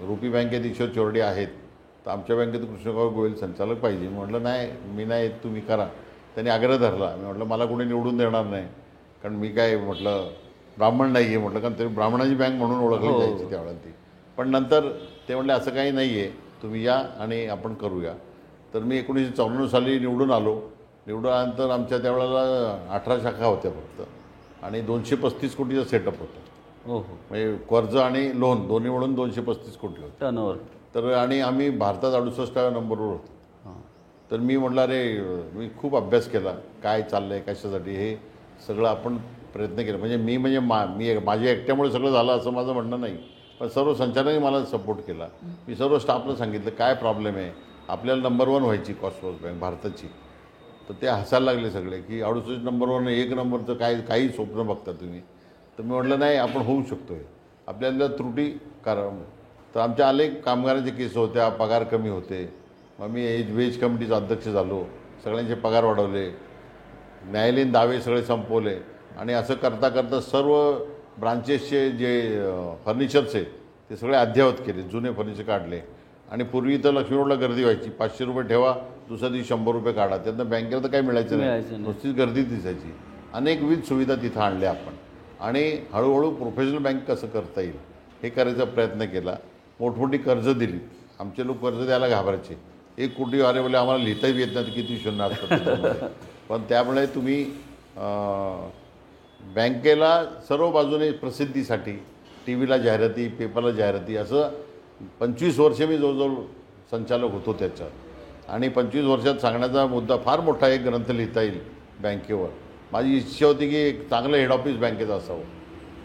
S1: रुपी बँकेत ईश्वर चोरडे आहेत, तर आमच्या बँकेत कृष्णकांत गोयल संचालक पाहिजे. म्हटलं नाही, मी नाही, तुम्ही करा. त्यांनी आग्रह धरला. मी म्हटलं मला कोणी निवडून देणार नाही, कारण मी काय म्हटलं ब्राह्मण नाही आहे म्हटलं, कारण तरी ब्राह्मणाची बँक म्हणून ओळखली जायची त्यावेळेला ती. पण नंतर ते म्हटले असं काही नाही आहे, तुम्ही या आणि आपण करूया. तर मी 1994 साली निवडून आलो. निवडून आल्यानंतर आमच्या त्यावेळेला 18 शाखा होत्या फक्त आणि 235 कोटीचा सेटअप होता.
S3: हो हो.
S1: म्हणजे कर्ज आणि लोन दोन्ही मिळून 235 कोटी होते.
S3: टर्नओव्हर.
S1: तर आणि आम्ही भारतात 68व्या नंबरवर होतो. तर मी म्हटलं अरे मी खूप अभ्यास केला, काय चाललं आहे कशासाठी, हे सगळं आपण प्रयत्न केला. म्हणजे मी माझ्या एकट्यामुळे सगळं झालं असं माझं म्हणणं नाही, पण सर्व संचालकांनी मला सपोर्ट केला. मी सर्व स्टाफला सांगितलं काय प्रॉब्लेम आहे, आपल्याला नंबर 1 व्हायची कॉस्मॉस बँक भारताची. तर ते हसायला लागले सगळे की 68 नंबरवर 1 नंबरचं काही स्वप्न बघता तुम्ही. तर मी म्हटलं नाही, आपण होऊ शकतो आहे, आपल्याला त्रुटी कारण. तर आमच्या अनेक कामगारांचे केस होत्या, पगार कमी होते. मग मी वेज कमिटीचा अध्यक्ष झालो, सगळ्यांचे पगार वाढवले, न्यायालयीन दावे सगळे संपवले आणि असं करता करता सर्व ब्रांचेसचे जे फर्निचर्स आहे ते सगळे अद्ययावत केले, जुने फर्निचर काढले. आणि पूर्वी तर लक्ष्मी रोडला गर्दी व्हायची, 500 रुपये ठेवा, दुसऱ्या दिवशी 100 रुपये काढा, त्यातनं बँकेला तर काही मिळायचं नाही, नुसतीच गर्दी दिसायची. अनेकविध सुविधा तिथं आणल्या आपण आणि हळूहळू प्रोफेशनल बँक कसं करता येईल हे करायचा प्रयत्न केला. मोठमोठी कर्ज दिली. आमचे लोक कर्ज द्यायला घाबरायचे. 1 कोटी वाले बोले आम्हाला लिहिताही येत नाही किती शून्य असतात. पण त्यामुळे तुम्ही बँकेला सर्व बाजूने प्रसिद्धीसाठी टी व्हीला जाहिराती, पेपरला जाहिराती, असं 25 वर्षे मी जवळजवळ संचालक होतो त्याच्यात. आणि 25 वर्षात सांगण्याचा मुद्दा फार मोठा एक ग्रंथ लिहिता येईल बँकेवर. माझी इच्छा होती की एक चांगलं हेड ऑफिस बँकेचं असावं.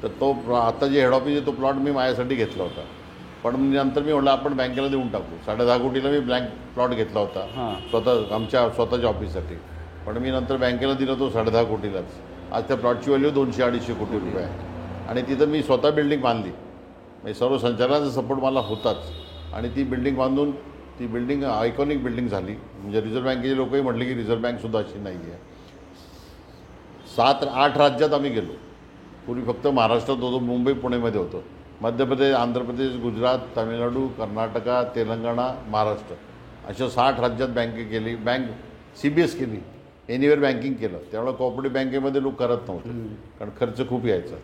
S1: तर तो आता जे हेड ऑफिस आहे तो प्लॉट मी माझ्यासाठी घेतला होता, पण नंतर मी म्हटलं आपण बँकेला देऊन टाकू. 10.5 कोटीला मी ब्लँक प्लॉट घेतला होता स्वतः आमच्या स्वतःच्या ऑफिससाठी, पण मी नंतर बँकेला दिला तो 10.5 कोटीलाच. आज त्या प्लॉटची व्हॅल्यू 200-250 कोटी रुपये आहे. आणि तिथं मी स्वतः बिल्डिंग बांधली, म्हणजे सर्व संचालकांचा सपोर्ट मला होताच. आणि ती बिल्डिंग बांधून ती बिल्डिंग आयकॉनिक बिल्डिंग झाली. म्हणजे रिझर्व्ह बँकेचे लोकही म्हटले की रिझर्व्ह बँकसुद्धा अशी नाही आहे. 7-8 राज्यात आम्ही गेलो. पूर्वी फक्त महाराष्ट्रात होतो, मुंबई पुणेमध्ये होतो. मध्य प्रदेश, आंध्र प्रदेश, गुजरात, तामिळनाडू, कर्नाटका, तेलंगणा, महाराष्ट्र अशा 60 राज्यात बँके केली. बँक CBS केली, एनिवेअर बँकिंग केलं. त्यामुळे कोऑपरेटिव्ह बँकेमध्ये लोक करत नव्हते कारण खर्च खूप यायचा.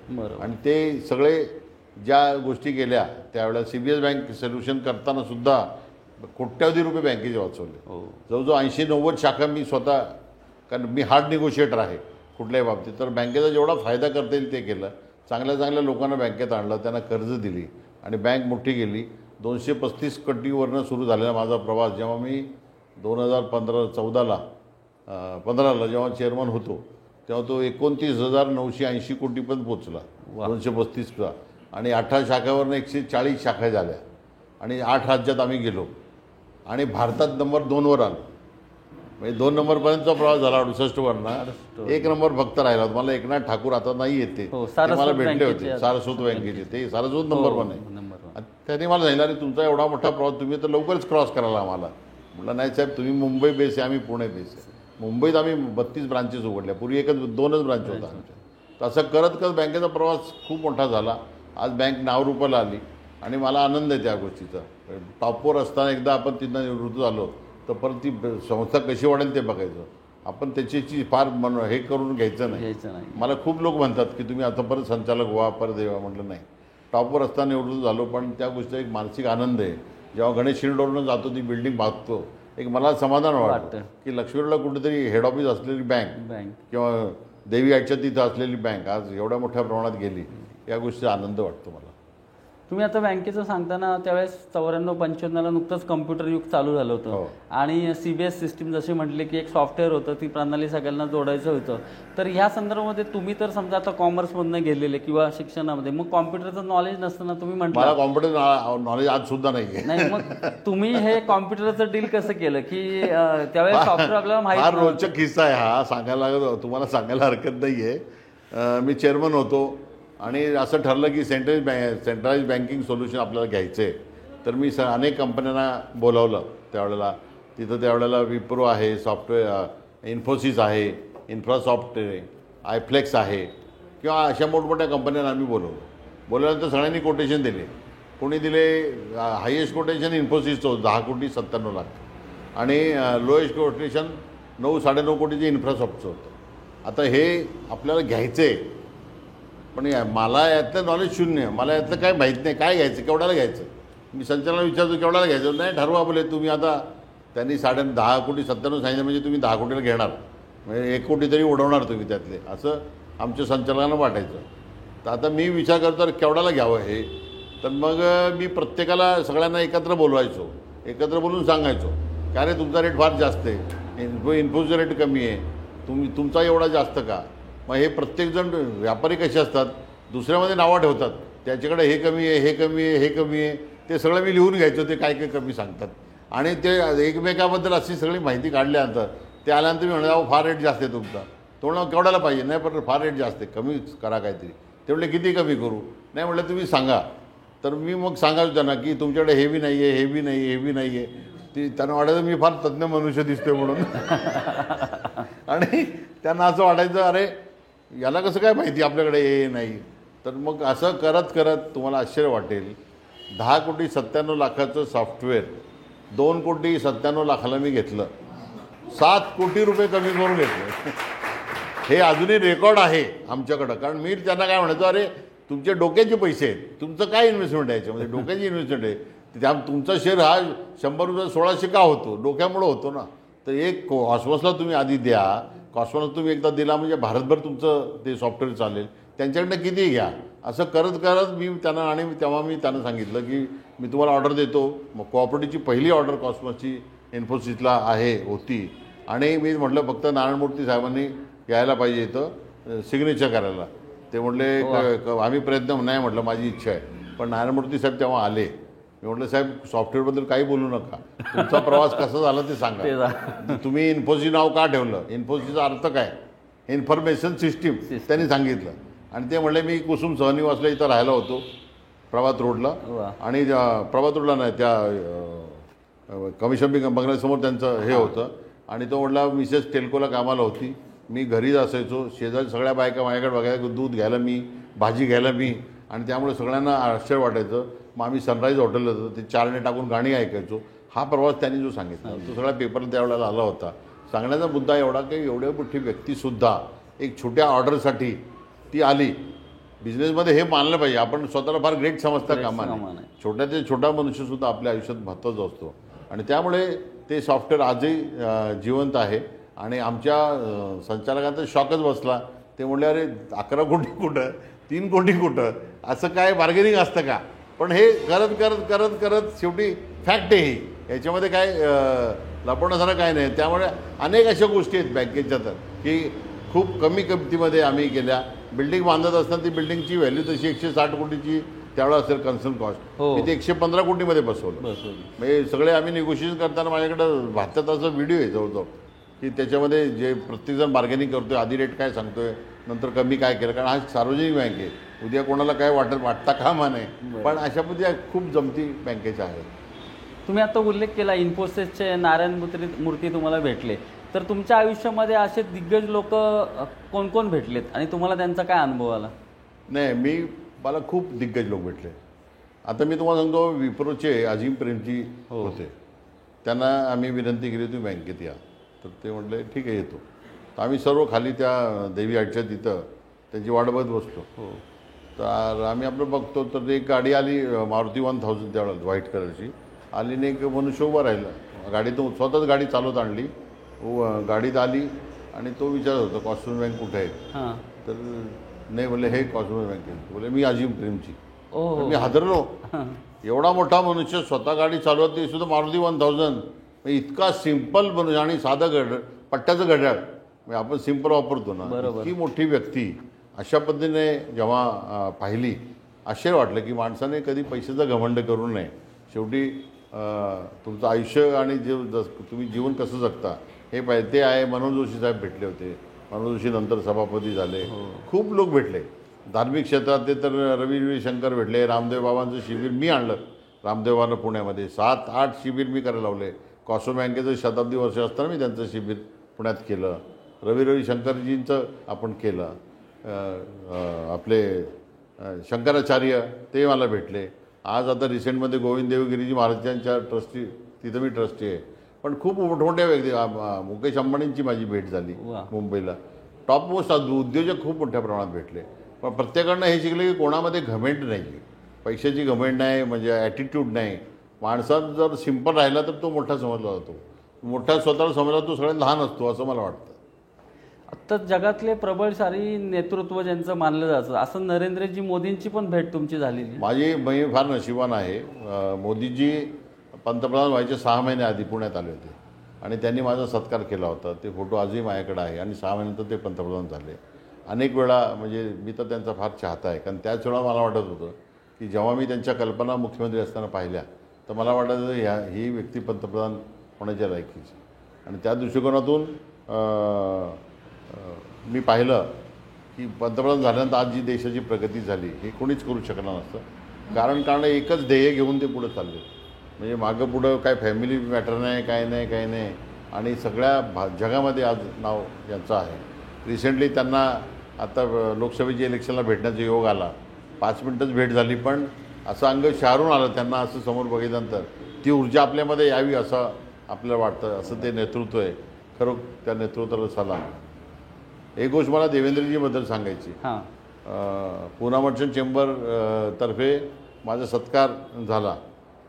S1: आणि ते सगळे ज्या गोष्टी केल्या त्यावेळेला CBS बँक सोल्युशन करताना सुद्धा कोट्यावधी रुपये बँकेचे वाचवले. जवळजवळ 80-90 शाखा मी स्वतः, कारण मी हार्ड निगोशिएटर आहे कुठल्याही बाबतीत, तर बँकेचा जेवढा फायदा करता येईल ते केलं. चांगल्या लोकांना बँकेत आणलं, त्यांना कर्ज दिली आणि बँक मोठी गेली. 235 कोटीवरनं सुरू झालेला माझा प्रवास. जेव्हा मी 2015ला जेव्हा चेअरमन होतो तेव्हा तो 29,980 कोटीपर्यंत पोचला. 235चा आणि 18 शाखावरनं 140 शाखा झाल्या आणि 8 राज्यात आम्ही गेलो आणि भारतात नंबर 2वर आलो. म्हणजे 2 नंबरपर्यंतचा प्रवास झाला 68वरनं. 1 नंबर फक्त राहिला. मला एकनाथ ठाकूर आता नाही येते, मला भेटले होते सारस्वत बँकेचे. ते सारस्वत नंबर 1 आहे. त्यांनी मला सांगितलं अरे तुमचा एवढा मोठा प्रवास तुम्ही तर लवकरच क्रॉस करायला आम्हाला. म्हटलं नाही साहेब, तुम्ही मुंबई बेस आहे, आम्ही पुणे बेस आहे. मुंबईत आम्ही 32 ब्रांचेस उघडल्या. पूर्वी 2च ब्रांच होता आमच्या. तर असं करत करत बँकेचा प्रवास खूप मोठा झाला. आज बँक नावरूपाला आली आणि मला आनंद आहे त्या गोष्टीचा. टॉपवर असताना एकदा आपण तिथं निवृत्त झालो तर परत ती संस्था कशी वाढेल ते बघायचं. आपण त्याची फार हे करून घ्यायचं नाही. मला खूप लोक म्हणतात की तुम्ही आता परत संचालक व्हा, परत येवा. म्हटलं नाही, टॉपवर असताना निवृत्त झालो, पण त्या गोष्टीचा एक मानसिक आनंद आहे. जेव्हा गणेश शिल्डवरनं जातो ती बिल्डिंग बघतो, एक मला समाधान वाटतं की लक्ष्मीरोडला कुठेतरी हेड ऑफिस असलेली बँक किंवा देवी आईच्या तिथं असलेली बँक आज एवढ्या मोठ्या प्रमाणात गेली, या गोष्टीचा आनंद वाटतो मला.
S3: तुम्ही आता बँकेचं सांगताना त्यावेळेस 94-95ला नुकतंच कम्प्युटर युग चालू झालं होतं आणि CBS सिस्टीम जशी म्हटली की एक सॉफ्टवेअर होतं, ती प्रणाली सगळ्यांना जोडायचं होतं. तर ह्या संदर्भामध्ये तुम्ही तर समजा आता कॉमर्समधनं गेलेले किंवा शिक्षणामध्ये, मग कॉम्प्युटरचं नॉलेज नसताना तुम्ही म्हटलं
S1: मला कॉम्प्युटर नॉलेज आज सुद्धा नाही.
S3: मग तुम्ही हे कॉम्प्युटरचं डील कसं केलं की त्यावेळेस सॉफ्टवेअर आपल्याला माहिती?
S1: फार रोचक किस्सा आहे हा, तुम्हाला सांगायला हरकत नाही आहे. मी चेअरमन होतो आणि असं ठरलं की सेंट्रलाइज बँकिंग सोल्युशन आपल्याला घ्यायचं आहे. तर मी अनेक कंपन्यांना बोलावलं त्यावेळेला. तिथं त्यावेळेला विप्रो आहे, सॉफ्टवेअर इन्फोसिस आहे, इन्फ्रासॉफ्ट आहे, आयफ्लेक्स आहे किंवा अशा मोठमोठ्या कंपन्यांना आम्ही बोलवल्यानंतर सगळ्यांनी कोटेशन दिले. कोणी दिले, हायेस्ट कोटेशन इन्फोसिसचं होतं 10 कोटी 97 लाख आणि लोएस्ट कोटेशन 9-9.5 कोटीचे इन्फ्रासॉफ्टचं होतं. आता हे आपल्याला घ्यायचं आहे, पण मला यातलं नॉलेज शून्य. मला यातलं काय माहीत नाही, काय घ्यायचं, केवढ्याला घ्यायचं. मी संचालनाला विचारतो केवढ्याला घ्यायचं. नाही ठरवा बोले तुम्ही आता त्यांनी 10 कोटी 97 सांगितलं म्हणजे तुम्ही 10 कोटीला घेणार, म्हणजे 1 कोटी तरी उडवणार तुम्ही त्यातले, असं आमच्या संचालकांना वाटायचं. तर आता मी विचार करतो केवढ्याला घ्यावं हे. तर मग मी प्रत्येकाला सगळ्यांना एकत्र बोलवायचो, एकत्र बोलून सांगायचो का रे तुमचा रेट फार जास्त आहे, इन्फोचा रेट कमी आहे, तुमचा एवढा जास्त का. मग हे प्रत्येकजण व्यापारी कसे असतात, दुसऱ्यामध्ये नावं ठेवतात, त्याच्याकडे हे कमी आहे, हे कमी आहे, हे कमी आहे, ते सगळं मी लिहून घ्यायचो ते काय काय कमी सांगतात. आणि ते एकमेकाबद्दल अशी सगळी माहिती काढल्यानंतर ते आल्यानंतर मी म्हणलं फार रेट जास्त आहे तुमचा. तो म्हणलं केवढ्याला पाहिजे, नाही पण फार रेट जास्त आहे, कमी करा काहीतरी. ते म्हणले किती कमी करू, नाही म्हटलं तुम्ही सांगा. तर मी मग सांगायचो त्यांना की तुमच्याकडे हे बी नाही आहे, हे बी नाही आहे, हे बी नाही आहे. ती त्यांना वाटायचं मी फार तज्ज्ञ मनुष्य दिसतोय म्हणून. आणि त्यांना असं वाटायचं अरे याला कसं काय माहिती आपल्याकडे हे नाही. तर मग असं करत करत तुम्हाला आश्चर्य वाटेल, 10 कोटी 97 लाखाचं सॉफ्टवेअर 2 कोटी 97 लाखाला मी घेतलं, 7 कोटी रुपये कमी करून घेतलं. हे अजूनही रेकॉर्ड आहे आमच्याकडं. कारण मी त्यांना काय म्हणायचो अरे तुमचे डोक्याचे पैसे आहेत, तुमचं काय इन्व्हेस्टमेंट आहे याच्यामध्ये, डोक्याची इन्व्हेस्टमेंट आहे. त्या तुमचा शेअर हा 100 रुपये 1600 का होतो, डोक्यामुळं होतो ना. तर एक कॉस्मॉसला तुम्ही आधी द्या, कॉस्मॉसला तुम्ही एकदा दिला म्हणजे भारतभर तुमचं ते सॉफ्टवेअर चालेल, त्यांच्याकडनं किती घ्या. असं करत करत मी त्यांना, आणि तेव्हा मी त्यांना सांगितलं की मी तुम्हाला ऑर्डर देतो. मग कोऑपरेटिव्हची पहिली ऑर्डर कॉस्मॉसची इन्फोसिसला होती. आणि मी म्हटलं फक्त नारायणमूर्ती साहेबांनी यायला पाहिजे इथं सिग्नेचर करायला. ते म्हटले आम्ही प्रयत्न नाही, म्हटलं माझी इच्छा आहे. पण नारायणमूर्ती साहेब तेव्हा आले. मी म्हटलं साहेब सॉफ्टवेअरबद्दल काही बोलू नका, तुमचा प्रवास कसा झाला ते सांगा. तुम्ही इन्फोसिस नाव का ठेवलं, इन्फोसिसचा अर्थ काय, इन्फॉर्मेशन सिस्टीम त्यांनी सांगितलं. आणि ते म्हणले मी कुसुम सहनिवासला इथं राहायला होतो प्रभात रोडला, आणि प्रभात रोडला नाही त्या कमिशन बंगल्यासमोर त्यांचं हे होतं. आणि तो म्हटला मिसेस टेल्कोला कामाला होती, मी घरीच असायचो, शेजारी सगळ्या बायका माझ्याकडे बघायला, दूध घ्यायला मी, भाजी घ्यायला मी. आणि त्यामुळे सगळ्यांना आश्चर्य वाटायचं. मग आम्ही सनराईज हॉटेल होतं, ते 4ने टाकून गाणी ऐकायचो. हा प्रवास त्यांनी जो सांगितला तो सगळ्या पेपरला त्यावेळेला आला होता. सांगण्याचा मुद्दा एवढा की एवढी मोठी व्यक्तीसुद्धा एक छोट्या ऑर्डरसाठी ती आली. बिझनेसमध्ये हे मानलं पाहिजे, आपण स्वतःला फार ग्रेट समजता कामा नये. छोट्या ते छोटा मनुष्यसुद्धा आपल्या आयुष्यात महत्त्वाचा असतो. आणि त्यामुळे ते सॉफ्टवेअर आजही जिवंत आहे. आणि आमच्या संचालकांचा शॉकच बसला. ते म्हणले अरे 11 कोटी कुठं, 3 कोटी कुठं, असं काय बार्गेनिंग असतं का. पण हे करत करत करत करत शेवटी फॅक्ट आहे ही, याच्यामध्ये काय लपवण्यासारखं काय नाही. त्यामुळे अनेक अशा गोष्टी आहेत बँकेच्या तर की खूप कमी किमतीमध्ये आम्ही केल्या. बिल्डिंग बांधत असताना ती बिल्डिंगची व्हॅल्यू तशी 160 कोटीची त्यावेळेला असेल कन्सर्न कॉस्ट, मी ते 115 कोटीमध्ये बसवलं. म्हणजे सगळे आम्ही निगोशिएशन करताना माझ्याकडं 72 तासाचा व्हिडिओ आहे जवळजवळ, की त्याच्यामध्ये जे प्रत्येकजण बार्गेनिंग करतोय, आधी रेट काय सांगतोय, नंतर कमी काय केलं. कारण हा सार्वजनिक बँक आहे, उद्या कोणाला काय वाटता कामा नये. पण अशा पद्धती खूप जमती बँकेच्या आहेत.
S3: तुम्ही आता उल्लेख केला इन्फोसिसचे नारायण मूर्ती तुम्हाला भेटले, तर तुमच्या आयुष्यामध्ये असे दिग्गज लोक कोण कोण भेटलेत आणि तुम्हाला त्यांचा काय अनुभव आला?
S1: नाही, मला खूप दिग्गज लोक भेटले. आता मी तुम्हाला सांगतो, विप्रोचे अजिम प्रेमजी होते, त्यांना आम्ही विनंती केली होती बँकेत या. तर ते म्हटले ठीक आहे येतो. तर आम्ही सर्व खाली त्या देवी आडच्या तिथं त्यांची वाट बघत बसतो. तर आम्ही आपलं बघतो, तर एक गाडी आली मारुती 1000 त्यावेळेला व्हाईट कलरची आली. नाही एक मनुष्य उभा राहिला, गाडीतून स्वतःच गाडी चालवत आणली, गाडीत आली. आणि तो विचारत होता कॉस्मॉस बँक कुठे आहे. तर नाही बोलले हे कॉस्मॉस बँक आहे. बोले मी अजिम प्रेमची. मी हादरलो, एवढा मोठा मनुष्य स्वतः गाडी चालवत, ते सुद्धा मारुती 1000. इतका सिंपल मनुष्य आणि साधं पट्ट्याचं घड्याळ, म्हणजे आपण सिंपल वापरतो ना, इतकी मोठी व्यक्ती अशा पद्धतीने जेव्हा पाहिली, आश्चर्य वाटलं की माणसाने कधी पैशाचा घमंड करू नये. शेवटी तुमचं आयुष्य आणि तुम्ही जीवन कसं जगता हे पाहिजे. ते आहे मनोज जोशी साहेब भेटले होते. मनोज जोशी नंतर सभापती झाले. खूप लोक भेटले धार्मिक क्षेत्रातले. तर रवी शंकर भेटले. रामदेव बाबांचं शिबिर मी आणलं रामदेव बाबांना पुण्यामध्ये. 7-8 शिबिर मी करायला लावले. कॉस्मॉस बँकेचं शताब्दी वर्ष असताना मी त्यांचं शिबिर पुण्यात केलं. रवी शंकरजींचं आपण केलं. आपले शंकराचार्य ते मला भेटले. आज आता रिसेंटमध्ये गोविंद देवगिरीजी महाराजांच्या ट्रस्टी, तिथं मी ट्रस्टी आहे. पण खूप मोठमोठ्या व्यक्ती, मुकेश अंबानींची माझी भेट झाली मुंबईला. टॉप मोस्ट उद्योजक खूप मोठ्या प्रमाणात भेटले. पण प्रत्येकानं हे शिकले की कोणामध्ये घमेंट नाही आहे, पैशाची घमेंट नाही, म्हणजे ॲटिट्यूड नाही. माणसात जर सिंपल राहिला तर तो मोठा समजला जातो. मोठ्या स्वतःला समजला तो सगळ्यात लहान असतो असं मला वाटतं.
S3: आत्ता जगातले प्रबळशाली नेतृत्व ज्यांचं मानलं जातं असं नरेंद्रजी मोदींची पण भेट तुमची झालेली.
S1: मी फार नशिबान आहे. मोदीजी पंतप्रधान व्हायचे 6 महिने आधी पुण्यात आले होते आणि त्यांनी माझा सत्कार केला होता. ते फोटो आजही माझ्याकडे आहे आणि 6 महिन्यानंतर ते पंतप्रधान झाले. अनेक वेळा म्हणजे मी तर त्यांचा फार चाहता आहे, कारण त्याच वेळा मला वाटत होतं की जेव्हा मी त्यांच्या कल्पना मुख्यमंत्री असताना पाहिल्या तर मला वाटायचं ही व्यक्ती पंतप्रधान होण्याच्या लायकीची. आणि त्या दृष्टिकोनातून मी पाहिलं की पंतप्रधान झाल्यानंतर आज जी देशाची प्रगती झाली हे कोणीच करू शकणार नसतं. कारण एकच ध्येय घेऊन ते पुढे चालले. म्हणजे मागं पुढं काय फॅमिली मॅटर नाही, काय नाही आणि सगळ्या जगामध्ये आज नाव यांचं आहे. रिसेंटली त्यांना आता लोकसभेच्या इलेक्शनला भेटण्याचा योग आला. 5 मिनटंच भेट झाली, पण असं अंग शहारून आलं त्यांना. असं समोर बघितल्यानंतर ती ऊर्जा आपल्यामध्ये यावी असं आपल्याला वाटतं. असं ते नेतृत्व आहे. खरं त्या नेतृत्वाला सलाम. एक गोष्ट मला देवेंद्रजीबद्दल सांगायची. पुना मर्चंट चेंबर तर्फे माझा सत्कार झाला.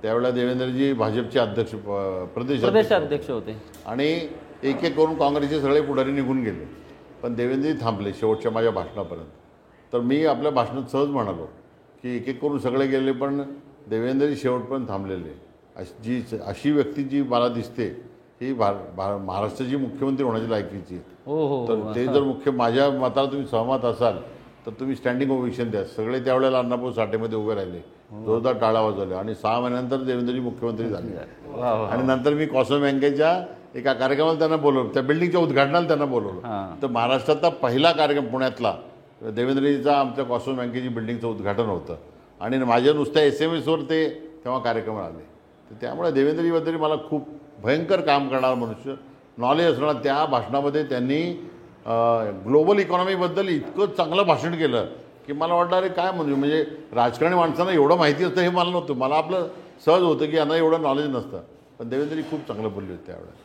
S1: त्यावेळेला देवेंद्रजी भाजपचे अध्यक्ष
S3: प्रदेशाध्यक्ष होते
S1: आणि एक करून काँग्रेसचे सगळे पुढारी निघून गेले, पण देवेंद्रजी थांबले शेवटच्या माझ्या भाषणापर्यंत. तर मी आपल्या भाषणात सहज म्हणालो की एक करून सगळे गेले पण देवेंद्रजी शेवटपर्यंत थांबलेले. अशी व्यक्ती जी मला दिसते ही महाराष्ट्राची मुख्यमंत्री होण्याची लायकीची.
S3: हो.
S1: तर ते जर माझ्या मताला तुम्ही सहमत असाल तर तुम्ही स्टँडिंग ओव्हेशन द्या. सगळे त्यावेळेला अण्णाभाऊ साठेमध्ये उभे राहिले, जोरदार टाळा वाजवल्या आणि 6 महिन्यानंतर देवेंद्रजी मुख्यमंत्री झाले. आणि नंतर मी कॉस्मो बँकेच्या एका कार्यक्रमाला त्यांना बोलवलं, त्या बिल्डिंगच्या उद्घाटनाला त्यांना बोलवलं. तर महाराष्ट्रातला पहिला कार्यक्रम पुण्यातला देवेंद्रजीचा आमच्या कॉस्मो बँकेची बिल्डिंगचं उद्घाटन होतं आणि माझ्या नुसत्या SMS-वर ते तेव्हा कार्यक्रम आले. तर त्यामुळे देवेंद्रजीबद्दल मला खूप भयंकर काम करणारा मनुष्य, नॉलेज असणारा. त्या भाषणामध्ये त्यांनी ग्लोबल इकॉनॉमीबद्दल इतकं चांगलं भाषण केलं की मला वाटलं अरे काय म्हणजे राजकारणी माणसांना एवढं माहिती असतं हे मला नव्हतं. मला आपलं सहज होतं की यांना एवढं नॉलेज नसतं, पण देवेंद्रजी खूप चांगलं बोलले होते त्यावेळेला.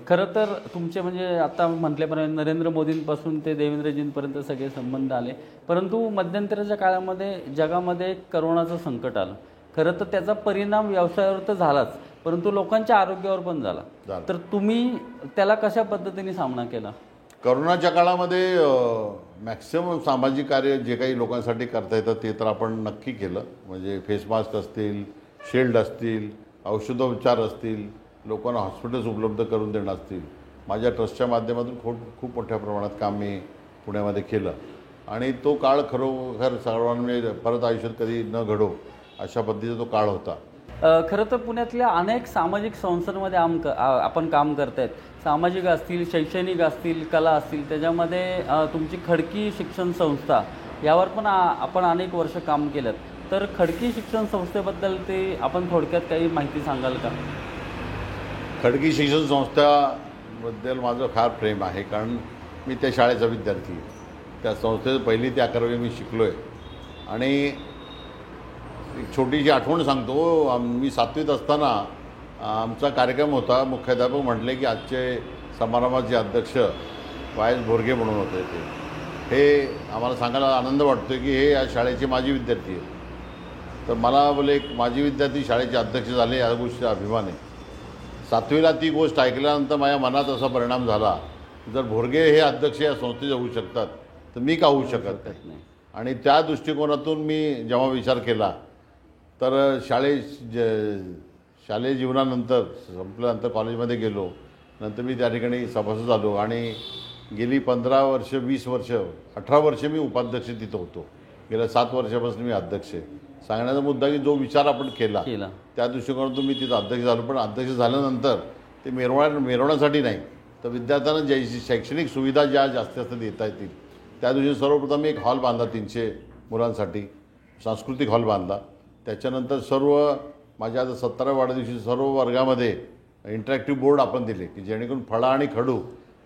S3: खरं तर तुमचे म्हणजे आता म्हटल्याप्रमाणे नरेंद्र मोदींपासून ते देवेंद्रजींपर्यंत सगळे संबंध आले, परंतु मध्यंतराच्या काळामध्ये जगामध्ये करोनाचं संकट आलं. खरं तर त्याचा परिणाम व्यवसायावर तर झालाच, परंतु लोकांच्या आरोग्यावर पण झाला. तर तुम्ही त्याला कशा पद्धतीने सामना केला?
S1: करोनाच्या काळामध्ये मॅक्सिमम सामाजिक कार्य जे काही लोकांसाठी करता येतं ते तर आपण नक्की केलं. म्हणजे फेस मास्क असतील, शील्ड असतील, औषधोपचार असतील, लोकांना हॉस्पिटल्स उपलब्ध करून देणं असतील. माझ्या ट्रस्टच्या माध्यमातून खूप मोठ्या प्रमाणात काम मी पुण्यामध्ये केलं आणि तो काळ खरोखर सर्वांनी परत आयुष्यात कधी न घडो अशा पद्धतीचा तो काळ होता.
S3: खरं तर पुण्यातल्या अनेक सामाजिक संस्थांमध्ये आपण काम करतायत. सामाजिक असतील, शैक्षणिक असतील, कला असतील, त्याच्यामध्ये तुमची खडकी शिक्षण संस्था यावर पण आपण अनेक वर्ष काम केलं. तर खडकी शिक्षण संस्थेबद्दल ते आपण थोडक्यात काही माहिती सांगाल का?
S1: खडकी शिक्षण संस्थाबद्दल माझं फार प्रेम आहे, कारण मी त्या शाळेचा विद्यार्थी आहे. त्या संस्थेत 1ली ते 11वी मी शिकलो आहे. आणि एक छोटीशी आठवण सांगतो. मी 7वीत असताना आमचा कार्यक्रम होता. मुख्याध्यापक म्हटले की आजचे समारंभाचे अध्यक्ष YS भोरगे म्हणून होते. हे आम्हाला सांगायला आनंद वाटतो की हे या शाळेचे माजी विद्यार्थी आहेत. तर मला बोले एक माजी विद्यार्थी शाळेचे अध्यक्ष झाले या गोष्टीचा अभिमान आहे. 7वीला ती गोष्ट ऐकल्यानंतर माझ्या मनात असा परिणाम झाला, जर भोरगे हे अध्यक्ष या संस्थेचे होऊ शकतात तर मी का होऊ शकत नाही. आणि त्या दृष्टिकोनातून मी जेव्हा विचार केला तर शालेय जीवनानंतर संपल्यानंतर कॉलेजमध्ये गेलो. नंतर मी त्या ठिकाणी सभासद झालो आणि गेली 15 वर्ष, 20 वर्ष, 18 वर्ष मी उपाध्यक्ष तिथं होतो. गेल्या 7 वर्षापासून मी अध्यक्ष आहे. सांगण्याचा मुद्दा की जो विचार आपण केला त्या दृष्टिकोनातून मी तिथं अध्यक्ष झालो. पण अध्यक्ष झाल्यानंतर ते मिरवण्यासाठी नाही, तर विद्यार्थ्यांना ज्या शैक्षणिक सुविधा ज्या जास्त देता येतील त्या दृष्टीने सर्वप्रथम मी एक हॉल बांधला 300 मुलांसाठी, सांस्कृतिक हॉल बांधला. त्याच्यानंतर सर्व माझ्या आता 17व्या वाढदिवशी सर्व वर्गामध्ये इंटरॅक्टिव्ह बोर्ड आपण दिले की जेणेकरून फळा आणि खडू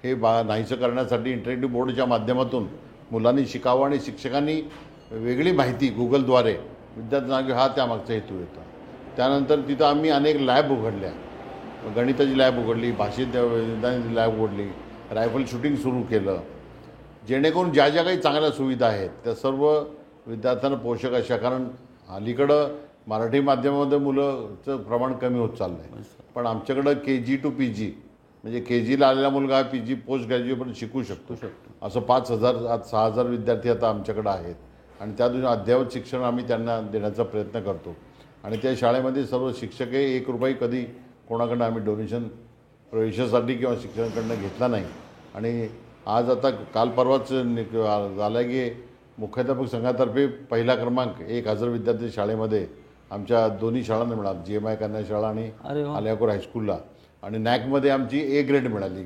S1: हे नाहीसं करण्यासाठी इंटरॅक्टिव्ह बोर्डच्या माध्यमातून मुलांनी शिकावं आणि शिक्षकांनी वेगळी माहिती गुगलद्वारे विद्यार्थ्यांना हा त्यामागचा हेतू येतो. त्यानंतर तिथं आम्ही अनेक लॅब उघडल्या. गणिताची लॅब उघडली, भाषेत लॅब उघडली, रायफल शूटिंग सुरू केलं, जेणेकरून ज्या काही चांगल्या सुविधा आहेत त्या सर्व विद्यार्थ्यांना पोषक अशा. कारण अलीकडं मराठी माध्यमामध्ये मुलाचं प्रमाण कमी होत चाललं आहे. पण आमच्याकडं KG to PG म्हणजे KGला आलेला मुलगा PG पोस्ट ग्रॅज्युएट पण शिकू शकतो. असं 5,000-6,000 विद्यार्थी आता आमच्याकडं आहेत आणि त्या दृष्टीने अद्ययावत शिक्षण आम्ही त्यांना देण्याचा प्रयत्न करतो. आणि त्या शाळेमध्ये सर्व शिक्षक हे 1 रुपये कधी कोणाकडनं आम्ही डोनेशन प्रवेशासाठी किंवा शिक्षकांकडनं घेतला नाही. आणि आज आता काल परवाच झालं की मुख्याध्यापक संघातर्फे पहिला क्रमांक 1,000 विद्यार्थी शाळेमध्ये आमच्या दोन्ही शाळांना मिळाला, GMI कन्या शाळा आणि आलियाकोर हायस्कूलला. आणि नॅकमध्ये आमची A ग्रेड मिळाली.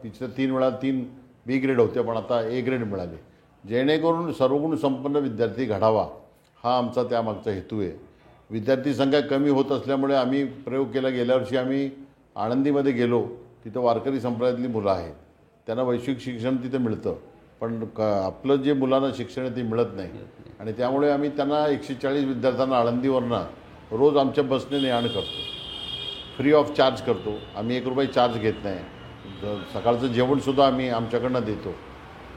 S1: तिथं 3 वेळा 3 B ग्रेड होते, पण आता A ग्रेड मिळाली. जेणेकरून सर्वगुण संपन्न विद्यार्थी घडावा हा आमचा त्यामागचा हेतू आहे. विद्यार्थी संख्या कमी होत असल्यामुळे आम्ही प्रयोग केला. गेल्या वर्षी आम्ही आळंदीमध्ये गेलो, तिथं वारकरी संप्रदायातली मुलं आहेत, त्यांना वैश्विक शिक्षण तिथं मिळतं, पण आपलं जे मुलांना शिक्षण आहे ते मिळत नाही. आणि त्यामुळे आम्ही त्यांना 140 विद्यार्थ्यांना आळंदीवरनं रोज आमच्या बसने ने-आण करतो, फ्री ऑफ चार्ज करतो. आम्ही 1 रुपये चार्ज घेत नाही. सकाळचं जेवणसुद्धा आम्ही आमच्याकडनं देतो,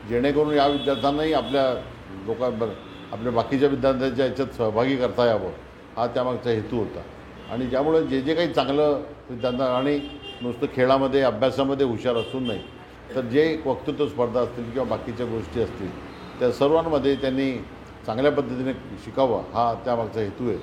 S1: जेणेकरून या विद्यार्थ्यांनाही आपल्या बाकीच्या विद्यार्थ्यांच्या याच्यात सहभागी करता यावं हा त्यामागचा हेतू होता. आणि ज्यामुळे जे काही चांगलं विद्यार्थ्यांना आणि नुसतं खेळामध्ये अभ्यासामध्ये हुशार असून नाही तर जे वक्तृत्व स्पर्धा असतील किंवा बाकीच्या गोष्टी असतील त्या सर्वांमध्ये त्यांनी चांगल्या पद्धतीने शिकावं हा त्यामागचा हेतू आहे.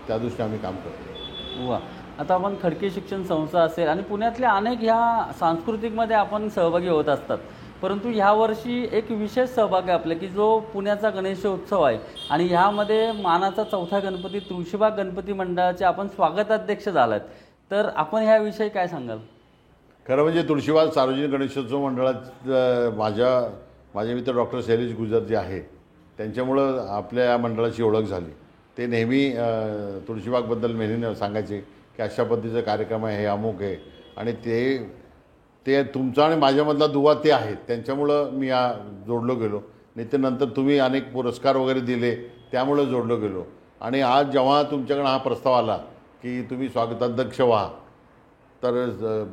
S1: त्या दृष्टीने आम्ही काम करतो.
S3: वा, आता आपण खडकी शिक्षण संस्था असेल आणि पुण्यातल्या अनेक ह्या सांस्कृतिकमध्ये आपण सहभागी होत असतात, परंतु ह्यावर्षी एक विशेष सहभाग आहे आपल्या की जो पुण्याचा गणेशोत्सव आहे आणि ह्यामध्ये मानाचा 4था गणपती तुळशीबाग गणपती मंडळाचे आपण स्वागताध्यक्ष झालात. तर आपण ह्याविषयी काय सांगाल?
S1: खरं म्हणजे तुळशीबाग सार्वजनिक गणेशोत्सव मंडळात माझे मित्र डॉक्टर शैलेश गुजर जे आहे त्यांच्यामुळं आपल्या या मंडळाची ओळख झाली. ते नेहमी तुळशीबागबद्दल नेहमी सांगायचे की अशा पद्धतीचा कार्यक्रम आहे, हे अमुक आहे. आणि ते तुमचा आणि माझ्यामधला दुवा ते आहेत, त्यांच्यामुळं मी जोडलो गेलो. नाही तर नंतर तुम्ही अनेक पुरस्कार वगैरे दिले त्यामुळं जोडलो गेलो. आणि आज जेव्हा तुमच्याकडं हा प्रस्ताव आला की तुम्ही स्वागताध्यक्ष व्हा, तर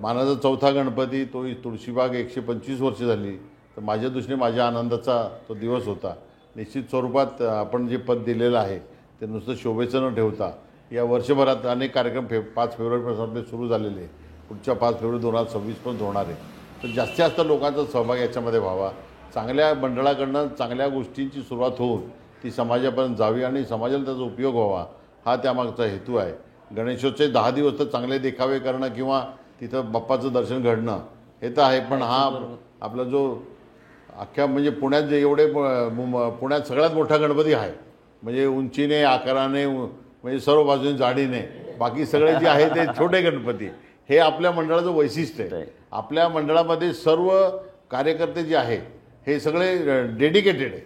S1: मानाचा 4था गणपती तो तुळशीबाग 125 वर्ष झाली, तर माझ्या दृष्टीने माझ्या आनंदाचा तो दिवस होता. निश्चित स्वरूपात आपण जे पद दिलेलं आहे ते नुसतं शोभेचं न ठेवता या वर्षभरात अनेक कार्यक्रम 5 फेब्रुवारीपासून आपले सुरू झालेले आहे, पुढच्या 5 फेब्रुवारी 2026 पर्यंत होणार आहे. तर जास्तीत जास्त लोकांचा सहभाग याच्यामध्ये व्हावा, चांगल्या मंडळाकडनं चांगल्या गोष्टींची सुरुवात होऊन ती समाजापर्यंत जावी आणि समाजाला त्याचा उपयोग व्हावा हा त्यामागचा हेतू आहे. गणेशोत्सव 10 दिवस तर चांगले देखावे करणं किंवा तिथं बाप्पाचं दर्शन घडणं हे तर आहे, पण हा आपला जो अख्ख्या म्हणजे पुण्यात जे एवढे पुण्यात सगळ्यात मोठा गणपती आहे, म्हणजे उंचीने आकाराने म्हणजे सर्व बाजूने जाडीने, बाकी सगळे जे आहे ते छोटे गणपती. हे आपल्या मंडळाचं वैशिष्ट्य आहे. आपल्या मंडळामध्ये सर्व कार्यकर्ते जे आहे हे सगळे डेडिकेटेड आहे.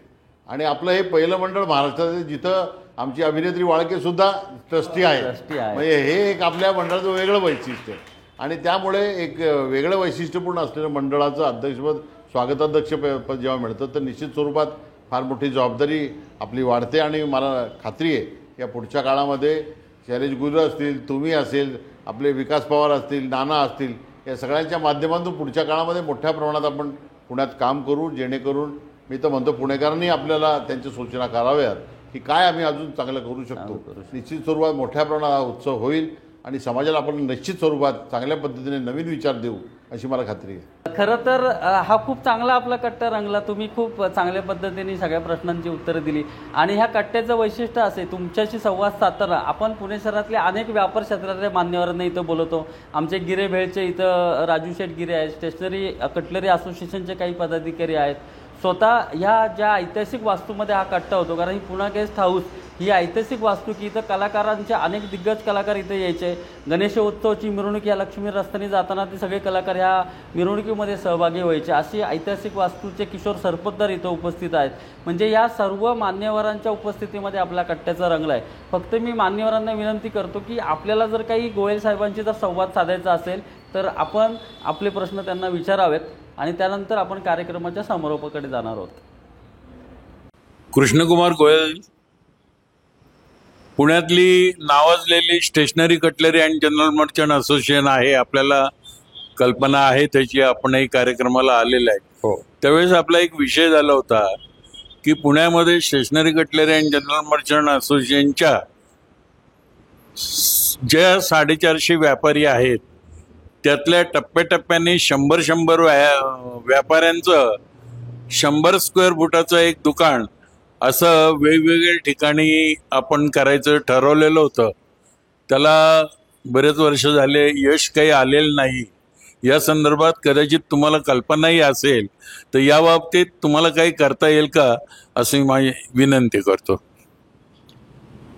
S1: आणि आपलं हे पहिलं मंडळ महाराष्ट्रात जिथं आमची अभिनेत्री वाळकेसुद्धा ट्रस्टी आहे. म्हणजे हे एक आपल्या मंडळाचं वेगळं वैशिष्ट्य आहे. आणि त्यामुळे एक वेगळं वैशिष्ट्यपूर्ण असलेलं मंडळाचं अध्यक्षपद स्वागताध्यक्षपद जेव्हा मिळतं तर निश्चित स्वरूपात फार मोठी जबाबदारी आपली वाढते. आणि मला खात्री आहे या पुढच्या काळामध्ये शैलेश गुजर असतील, तुम्ही असेल, आपले विकास पवार असतील, नाना असतील, या सगळ्यांच्या माध्यमातून पुढच्या काळामध्ये मोठ्या प्रमाणात आपण पुण्यात काम करू, जेणेकरून मी तर म्हणतो पुणेकरांनी आपल्याला त्यांच्या सूचना कराव्यात की काय आम्ही अजून चांगलं करू शकतो. निश्चित स्वरूपात मोठ्या प्रमाणात हा उत्सव होईल आणि समाजाला आपण निश्चित स्वरूपात चांगल्या पद्धतीने नवीन विचार देऊ अशी मला खात्री आहे.
S3: खरं तर हा खूप चांगला आपला कट्टा रंगला. तुम्ही खूप चांगल्या पद्धतीने सगळ्या प्रश्नांची उत्तरं दिली आणि ह्या कट्ट्याचं वैशिष्ट्य असे तुमच्याशी संवाद साधताना आपण पुणे शहरातल्या अनेक व्यापार क्षेत्रातल्या मान्यवरांना इथं बोलवतो. आमचे गिरे भेळचे इथं राजू शेठ गिरे आहेत, स्टेशनरी कटलरी असोसिएशनचे काही पदाधिकारी आहेत. स्वतः ह्या ज्या ऐतिहासिक वास्तूमध्ये हा कट्टा होतो, कारण ही पुणा गेस्ट हाऊस ही ऐतिहासिक वास्तू की इथं कलाकारांचे अनेक दिग्गज कलाकार इथं यायचे. गणेशोत्सवाची मिरवणूक या लक्ष्मी रस्त्याने जाताना ते सगळे कलाकार ह्या मिरवणुकीमध्ये सहभागी व्हायचे. अशी ऐतिहासिक वास्तूचे किशोर सरपोतदार इथं उपस्थित आहेत. म्हणजे या सर्व मान्यवरांच्या उपस्थितीमध्ये आपला कट्ट्याचा रंगला आहे. फक्त मी मान्यवरांना विनंती करतो की आपल्याला जर काही गोयल साहेबांशी जर संवाद साधायचा असेल तर आपण आपले प्रश्न त्यांना विचारावेत आणि त्यानंतर आपण कार्यक्रमाच्या समारोपाकडे जाणार आहोत.
S4: कृष्णकुमार गोयल, पुण्यातली नावाजलेली stationery cutlery and general merchant association आहे, आपल्याला कल्पना आहे त्याची. आपणही कार्यक्रमाला आलेला आहे.
S5: हो,
S4: त्यावेळेस आपला एक विषय झाला होता की पुण्यामध्ये stationery cutlery and general merchant असोसिएशनच्या ज्या 450 व्यापारी आहेत त्यातल्या टप्प्याटप्प्याने 100 व्यापाऱ्यांचं 100 स्क्वेअर फुटाचं एक दुकान असं वेगवेगळ्या ठिकाणी आपण करायचं ठरवलेलं होतं. त्याला बरेच वर्ष झाले यश काही आलेलं नाही. या संदर्भात कदाचित तुम्हाला कल्पनाही असेल तर या बाबतीत तुम्हाला काही करता येईल का अशी माझी विनंती करतो.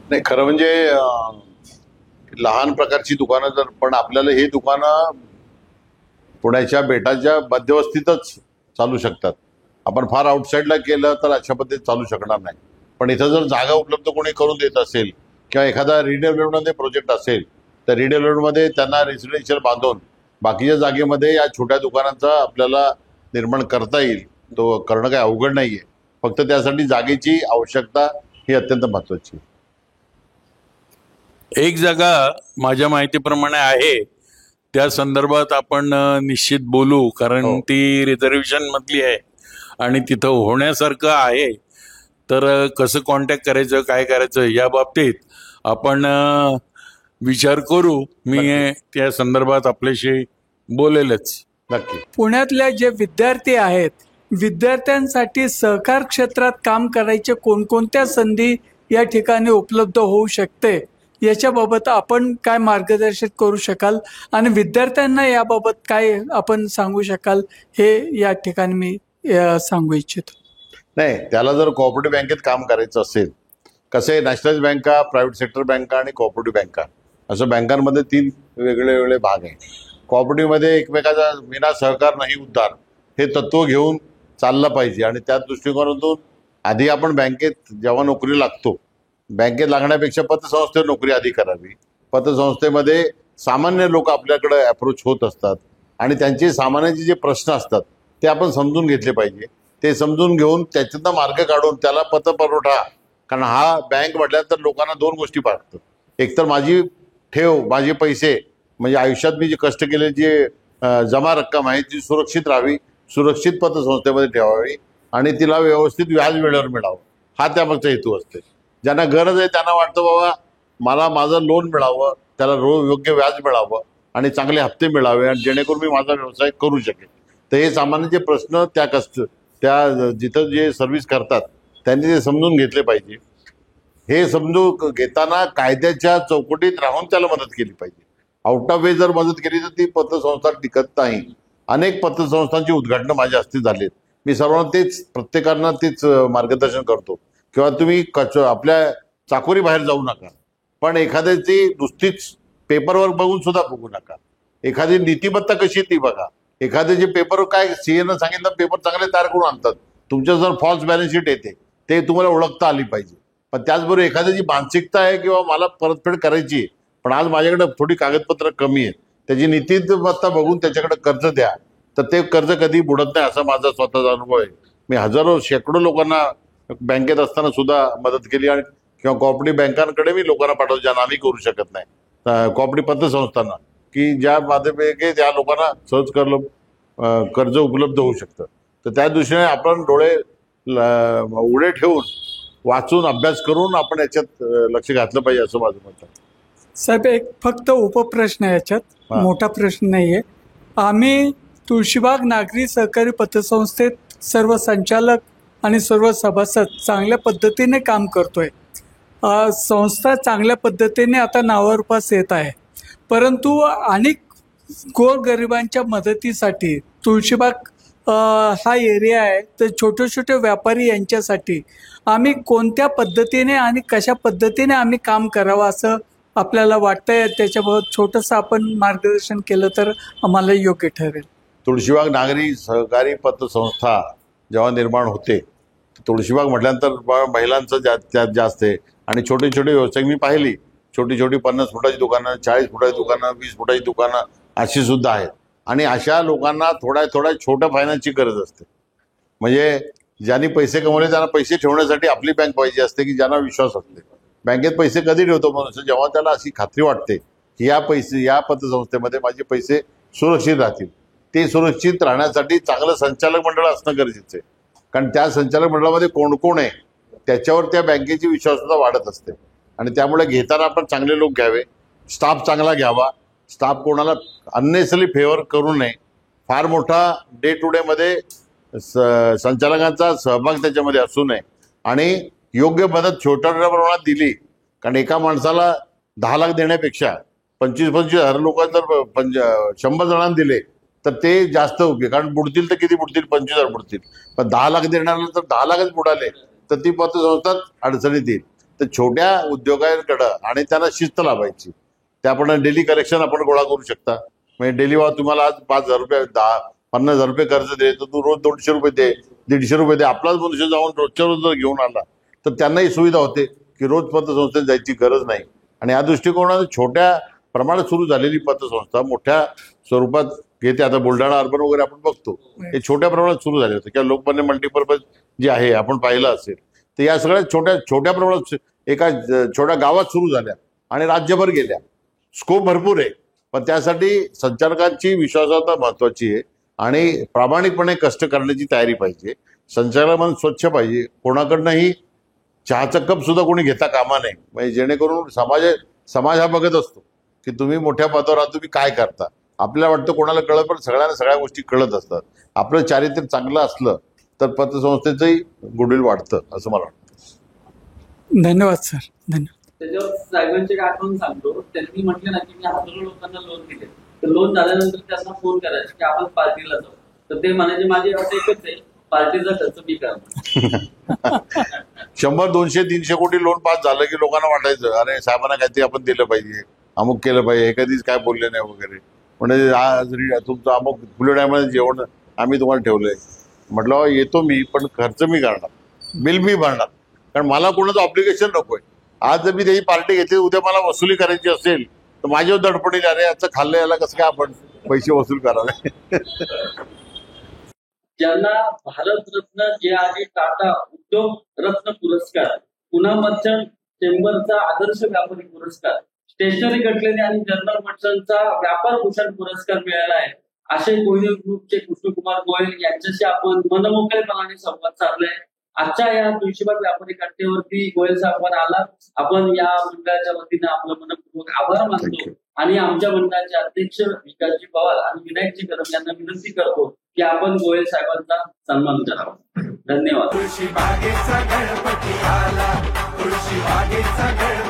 S1: नाही, खरं म्हणजे लहान प्रकारची दुकानं जर, पण आपल्याला हे दुकानं पुण्याच्या बेटाच्या मध्यवस्तीतच चालू शकतात. आपण फार आउटसाईडला केलं तर अशा पद्धतीत चालू शकणार नाही. पण इथं जर जागा उपलब्ध कोणी करून देत असेल किंवा एखादा रिडेव्हलपमेंटमध्ये प्रोजेक्ट असेल तर रिडेव्हलपमेंटमध्ये त्यांना रेसिडेन्शियल बांधून बाकीच्या जागेमध्ये या छोट्या दुकानांचा आपल्याला निर्माण करता येईल. तो करणं काही अवघड नाही आहे. फक्त त्यासाठी जागेची आवश्यकता ही अत्यंत महत्त्वाची आहे.
S4: एक जागा माझ्या माहितीप्रमाणे आहे, त्या संदर्भात आपण निश्चित बोलू, कारण
S1: हो.
S4: ती रिझर्वेशन मधली आहे आणि तिथं होण्यासारखं आहे. तर कसं कॉन्टॅक्ट करायचं, काय करायचं या बाबतीत आपण विचार करू. मी त्या संदर्भात आपल्याशी बोलेलच.
S1: नक्की.
S5: पुण्यातल्या जे विद्यार्थी आहेत, विद्यार्थ्यांसाठी सहकार क्षेत्रात काम करायचे कोणकोणत्या संधी या ठिकाणी उपलब्ध होऊ शकते याच्याबाबत आपण काय मार्गदर्शन करू शकाल आणि विद्यार्थ्यांना याबाबत काय आपण सांगू शकाल हे या ठिकाणी मी सांगू इच्छितो.
S1: नाही, त्याला जर कोऑपरेटिव्ह बँकेत काम करायचं असेल, कसं आहे, नॅशनलाइज बँका, प्रायव्हेट सेक्टर बँका आणि कोऑपरेटिव्ह बँका असं बँकांमध्ये 3 वेगळे भाग आहे. कोऑपरेटिव्हमध्ये एकमेकाचा विना सहकार नाही उद्धार हे तत्व घेऊन चाललं पाहिजे आणि त्या दृष्टिकोनातून आधी आपण बँकेत जेव्हा नोकरी लागतो, बँकेत लागण्यापेक्षा पतसंस्थेत नोकरी आधी करावी. पतसंस्थेमध्ये सामान्य लोक आपल्याकडे अप्रोच होत असतात आणि त्यांचे सामान्याचे जे प्रश्न असतात ते आपण समजून घेतले पाहिजे. ते समजून घेऊन त्याच्यातनं मार्ग काढून त्याला पतपुरवठा, कारण हा बँक म्हटल्यानंतर लोकांना 2 गोष्टी पाहतात. एकतर माझी ठेव, माझे पैसे म्हणजे आयुष्यात मी जे कष्ट केले, जे जमा रक्कम आहे ती सुरक्षित राहावी, सुरक्षित पतसंस्थेमध्ये ठेवावी आणि तिला व्यवस्थित व्याज वेळेवर मिळावं, हा त्यामागचा हेतू असते. ज्यांना गरज आहे त्यांना वाटतं बाबा मला माझं लोन मिळावं, त्याला योग्य व्याज मिळावं आणि चांगले हप्ते मिळावे आणि जेणेकरून मी माझा व्यवसाय करू शकेन. तर हे सामान्य जे प्रश्न त्या जिथं जे सर्व्हिस करतात त्यांनी ते समजून घेतले पाहिजे. हे समजून घेताना कायद्याच्या चौकटीत राहून त्याला मदत केली पाहिजे. आउट ऑफ वे जर मदत केली तर ती पतसंस्था टिकत नाही. अनेक पतसंस्थांची उद्घाटनं माझ्या हस्ते झालीत. मी सर्वांना प्रत्येकांना तेच मार्गदर्शन करतो किंवा तुम्ही आपल्या चाकोरी बाहेर जाऊ नका, पण एखाद्याची नुसतीच पेपरवर बघून सुद्धा बघू नका. एखादी नीतिमत्ता कशी ती बघा. एखादे जे पेपर काय सीएनं सांगितलं पेपर चांगले तयार करून आणतात, तुमच्या जर फॉल्स बॅलन्स शीट येते ते तुम्हाला ओळखता आली पाहिजे. पण त्याचबरोबर एखाद्याची मानसिकता आहे किंवा मला परतफेड करायची आहे पण आज माझ्याकडे थोडी कागदपत्र कमी आहेत, त्याची नीतिमत्ता बघून त्याच्याकडे कर्ज द्या, तर ते कर्ज कधी बुडत नाही असा माझा स्वतःचा अनुभव आहे. मी शेकडो लोकांना बँकेत असताना सुद्धा मदत केली आणि किंवा कोऑपरेटिव्ह बँकांकडे मी लोकांना पाठवतो ज्यांना आम्ही करू शकत नाही, कोऑपरेटिव्ह पतसंस्थांना, की ज्या माध्यमातून त्या लोकांना सहज कर्ज उपलब्ध होऊ शकतं. तर त्या दृष्टीने आपण डोळे उघडे ठेवून वाचून अभ्यास करून आपण याच्यात लक्ष घातलं पाहिजे असं माझं मत आहे.
S5: साहेब, एक फक्त उपप्रश्न आहे याच्यात, मोठा प्रश्न नाहीये. आम्ही तुळशीबाग नागरी सहकारी पतसंस्थेत सर्व संचालक आणि सर्व सभासद चांगल्या पद्धतीने काम करतोय. संस्था चांगल्या पद्धतीने आता नावारूपास येत आहे, परंतु अनेक गोरगरिबांच्या मदतीसाठी तुळशीबाग हा एरिया आहे, तर छोटे छोटे व्यापारी यांच्यासाठी आम्ही कोणत्या पद्धतीने आणि कशा पद्धतीने आम्ही काम करावं असं आपल्याला वाटतंय, त्याच्याबाबत छोटंसं आपण मार्गदर्शन केलं तर आम्हाला योग्य ठरेल.
S1: तुळशीबाग नागरी सहकारी पतसंस्था जेव्हा निर्माण होते, तुळशीबाग म्हटल्यानंतर महिलांचं त्यात जास्त आहे आणि छोटे छोटे व्यवसाय मी पाहिली. छोटी 50 फुटाची दुकानं, 40 फुटाची दुकानं, 20 फुटाची दुकानं अशी सुद्धा आहेत. आणि अशा लोकांना थोड्या छोट्या फायनान्सची गरज असते. म्हणजे ज्यांनी पैसे कमवले त्यांना पैसे ठेवण्यासाठी आपली बँक पाहिजे असते, की ज्यांना विश्वास असते. बँकेत पैसे कधी ठेवतो मनुष्य, जेव्हा त्याला अशी खात्री वाटते की या पतसंस्थेमध्ये माझे पैसे सुरक्षित राहतील. ते सुरक्षित राहण्यासाठी चांगलं संचालक मंडळ असणं गरजेचं आहे, कारण त्या संचालक मंडळामध्ये कोण कोण आहे त्याच्यावर त्या बँकेची विश्वासता वाढत असते. आणि त्यामुळे घेताना आपण चांगले लोक घ्यावे, स्टाफ चांगला घ्यावा, स्टाफ कोणाला अननेसरी फेवर करू नये. फार मोठा डे टू डे मध्ये संचालकांचा सहभाग त्याच्यामध्ये असू नये आणि योग्य मदत छोट्या प्रमाणात दिली. कारण एका माणसाला 10 लाख देण्यापेक्षा 25,000 लोक जर 100 जणांना दिले तर ते जास्त होते. कारण बुडतील तर किती बुडतील, 25,000 बुडतील. पण 10 लाख देणाऱ्याला तर 10 लाखच बुडाले तर ती पतसंस्थाच अडचणीत येईल. तर छोट्या उद्योगांकडं आणि त्यांना शिस्त लावायची. त्याप्रमाणे डेली कलेक्शन आपण गोळा करू शकता. म्हणजे डेली तुम्हाला आज 5,000 रुपये 50,000 रुपये कर्ज दे तर तू रोज 200 रुपये दे, 150 रुपये दे. आपलाच मनुष्य जाऊन रोजच्या रोज जर घेऊन आला तर त्यांनाही सुविधा होते की रोज पतसंस्थेत जायची गरज नाही. आणि या दृष्टिकोनाने छोट्या प्रमाणात सुरू झालेली पतसंस्था मोठ्या स्वरूपात घेते. आता बुलढाणा अर्बन वगैरे आपण बघतो हे छोट्या प्रमाणात सुरू झाले होते किंवा लोकमान्य मल्टीपर्पज जे आहे आपण पाहिलं असेल. तर या सगळ्या छोट्या प्रमाणात एका छोट्या गावात सुरू झाल्या आणि राज्यभर गेल्या. स्कोप भरपूर आहे, पण त्यासाठी संचालकांची विश्वासार्हता महत्वाची आहे आणि प्रामाणिकपणे कष्ट करण्याची तयारी पाहिजे. संचालक मन स्वच्छ पाहिजे. कोणाकडनंही चहाचा कप सुद्धा कोणी घेता कामा नये. म्हणजे जेणेकरून समाज हा बघत असतो की तुम्ही मोठ्या पदावर आहात, तुम्ही काय करता. आपल्याला वाटतं कोणाला कळत, पण सगळ्यांना सगळ्या गोष्टी कळत असतात. आपलं चारित्र्य चांगलं असलं तर पतसंस्थेचंही गुडविल वाढतं असं मला वाटतं.
S5: धन्यवाद सर, धन्यवाद.
S3: त्याच्यावर साहेबांचे एक आठवण सांगतो. त्यांनी म्हटलं ना की मी हजारो लोकांना लोन दिले, तर लोन झाल्यानंतर त्यांना फोन करायचे की आपण पार्टीला जाऊ, तर ते म्हणायचे माझी अट एकच आहे, पार्टीचा खर्च मी करणार.
S1: 100, 200, 300 कोटी लोन पास झालं की लोकांना वाटायचं अरे साहेबांना काहीतरी आपण दिलं पाहिजे, अमुक केलं पाहिजे, हे कधीच काय बोलले नाही वगैरे. म्हणजे आज तुमचं अमुक फुलेड्यामध्ये जेवण आम्ही तुम्हाला ठेवलंय. म्हटलं येतो मी, पण खर्च मी करणार, बिल मी भरणार, कारण मला कोणाचं ऑब्लिगेशन नकोय. आज जर मी त्याची पार्टी घेतली, उद्या मला वसुली करायची असेल तर माझ्यावर दडपडील अरे याचं खाल्लं, याला कसं काय आपण पैसे वसूल करावे.
S3: ज्यांना भारतरत्न जे.आर.डी. टाटा उद्योग रत्न पुरस्कार, पुणा मर्चंट चेंबरचा आदर्श व्यापारी पुरस्कार, स्टेशनरी कटलरी आणि जनरल मर्चंटचा व्यापार भूषण पुरस्कार मिळाला आहे. असे गोयल ग्रुपचे कृष्णकुमार गोयल यांच्याशी आपण मनमोकळेपणाने संवाद साधलाय. आजच्या या तुळशीबाग व्यापारी कट्ट्यावरती गोयल साहेबांना आला. आपण या मंडळाच्या वतीनं आपलं मनपूर्वक आभार मानतो आणि आमच्या मंडळाचे अध्यक्ष विकासजी पवार आणि विनायकजी कदम यांना विनंती करतो की आपण गोयल साहेबांचा सन्मान करावा. धन्यवाद.
S2: तुळशी बागेचा गणपती आला, तुळशी बागेचा गणपती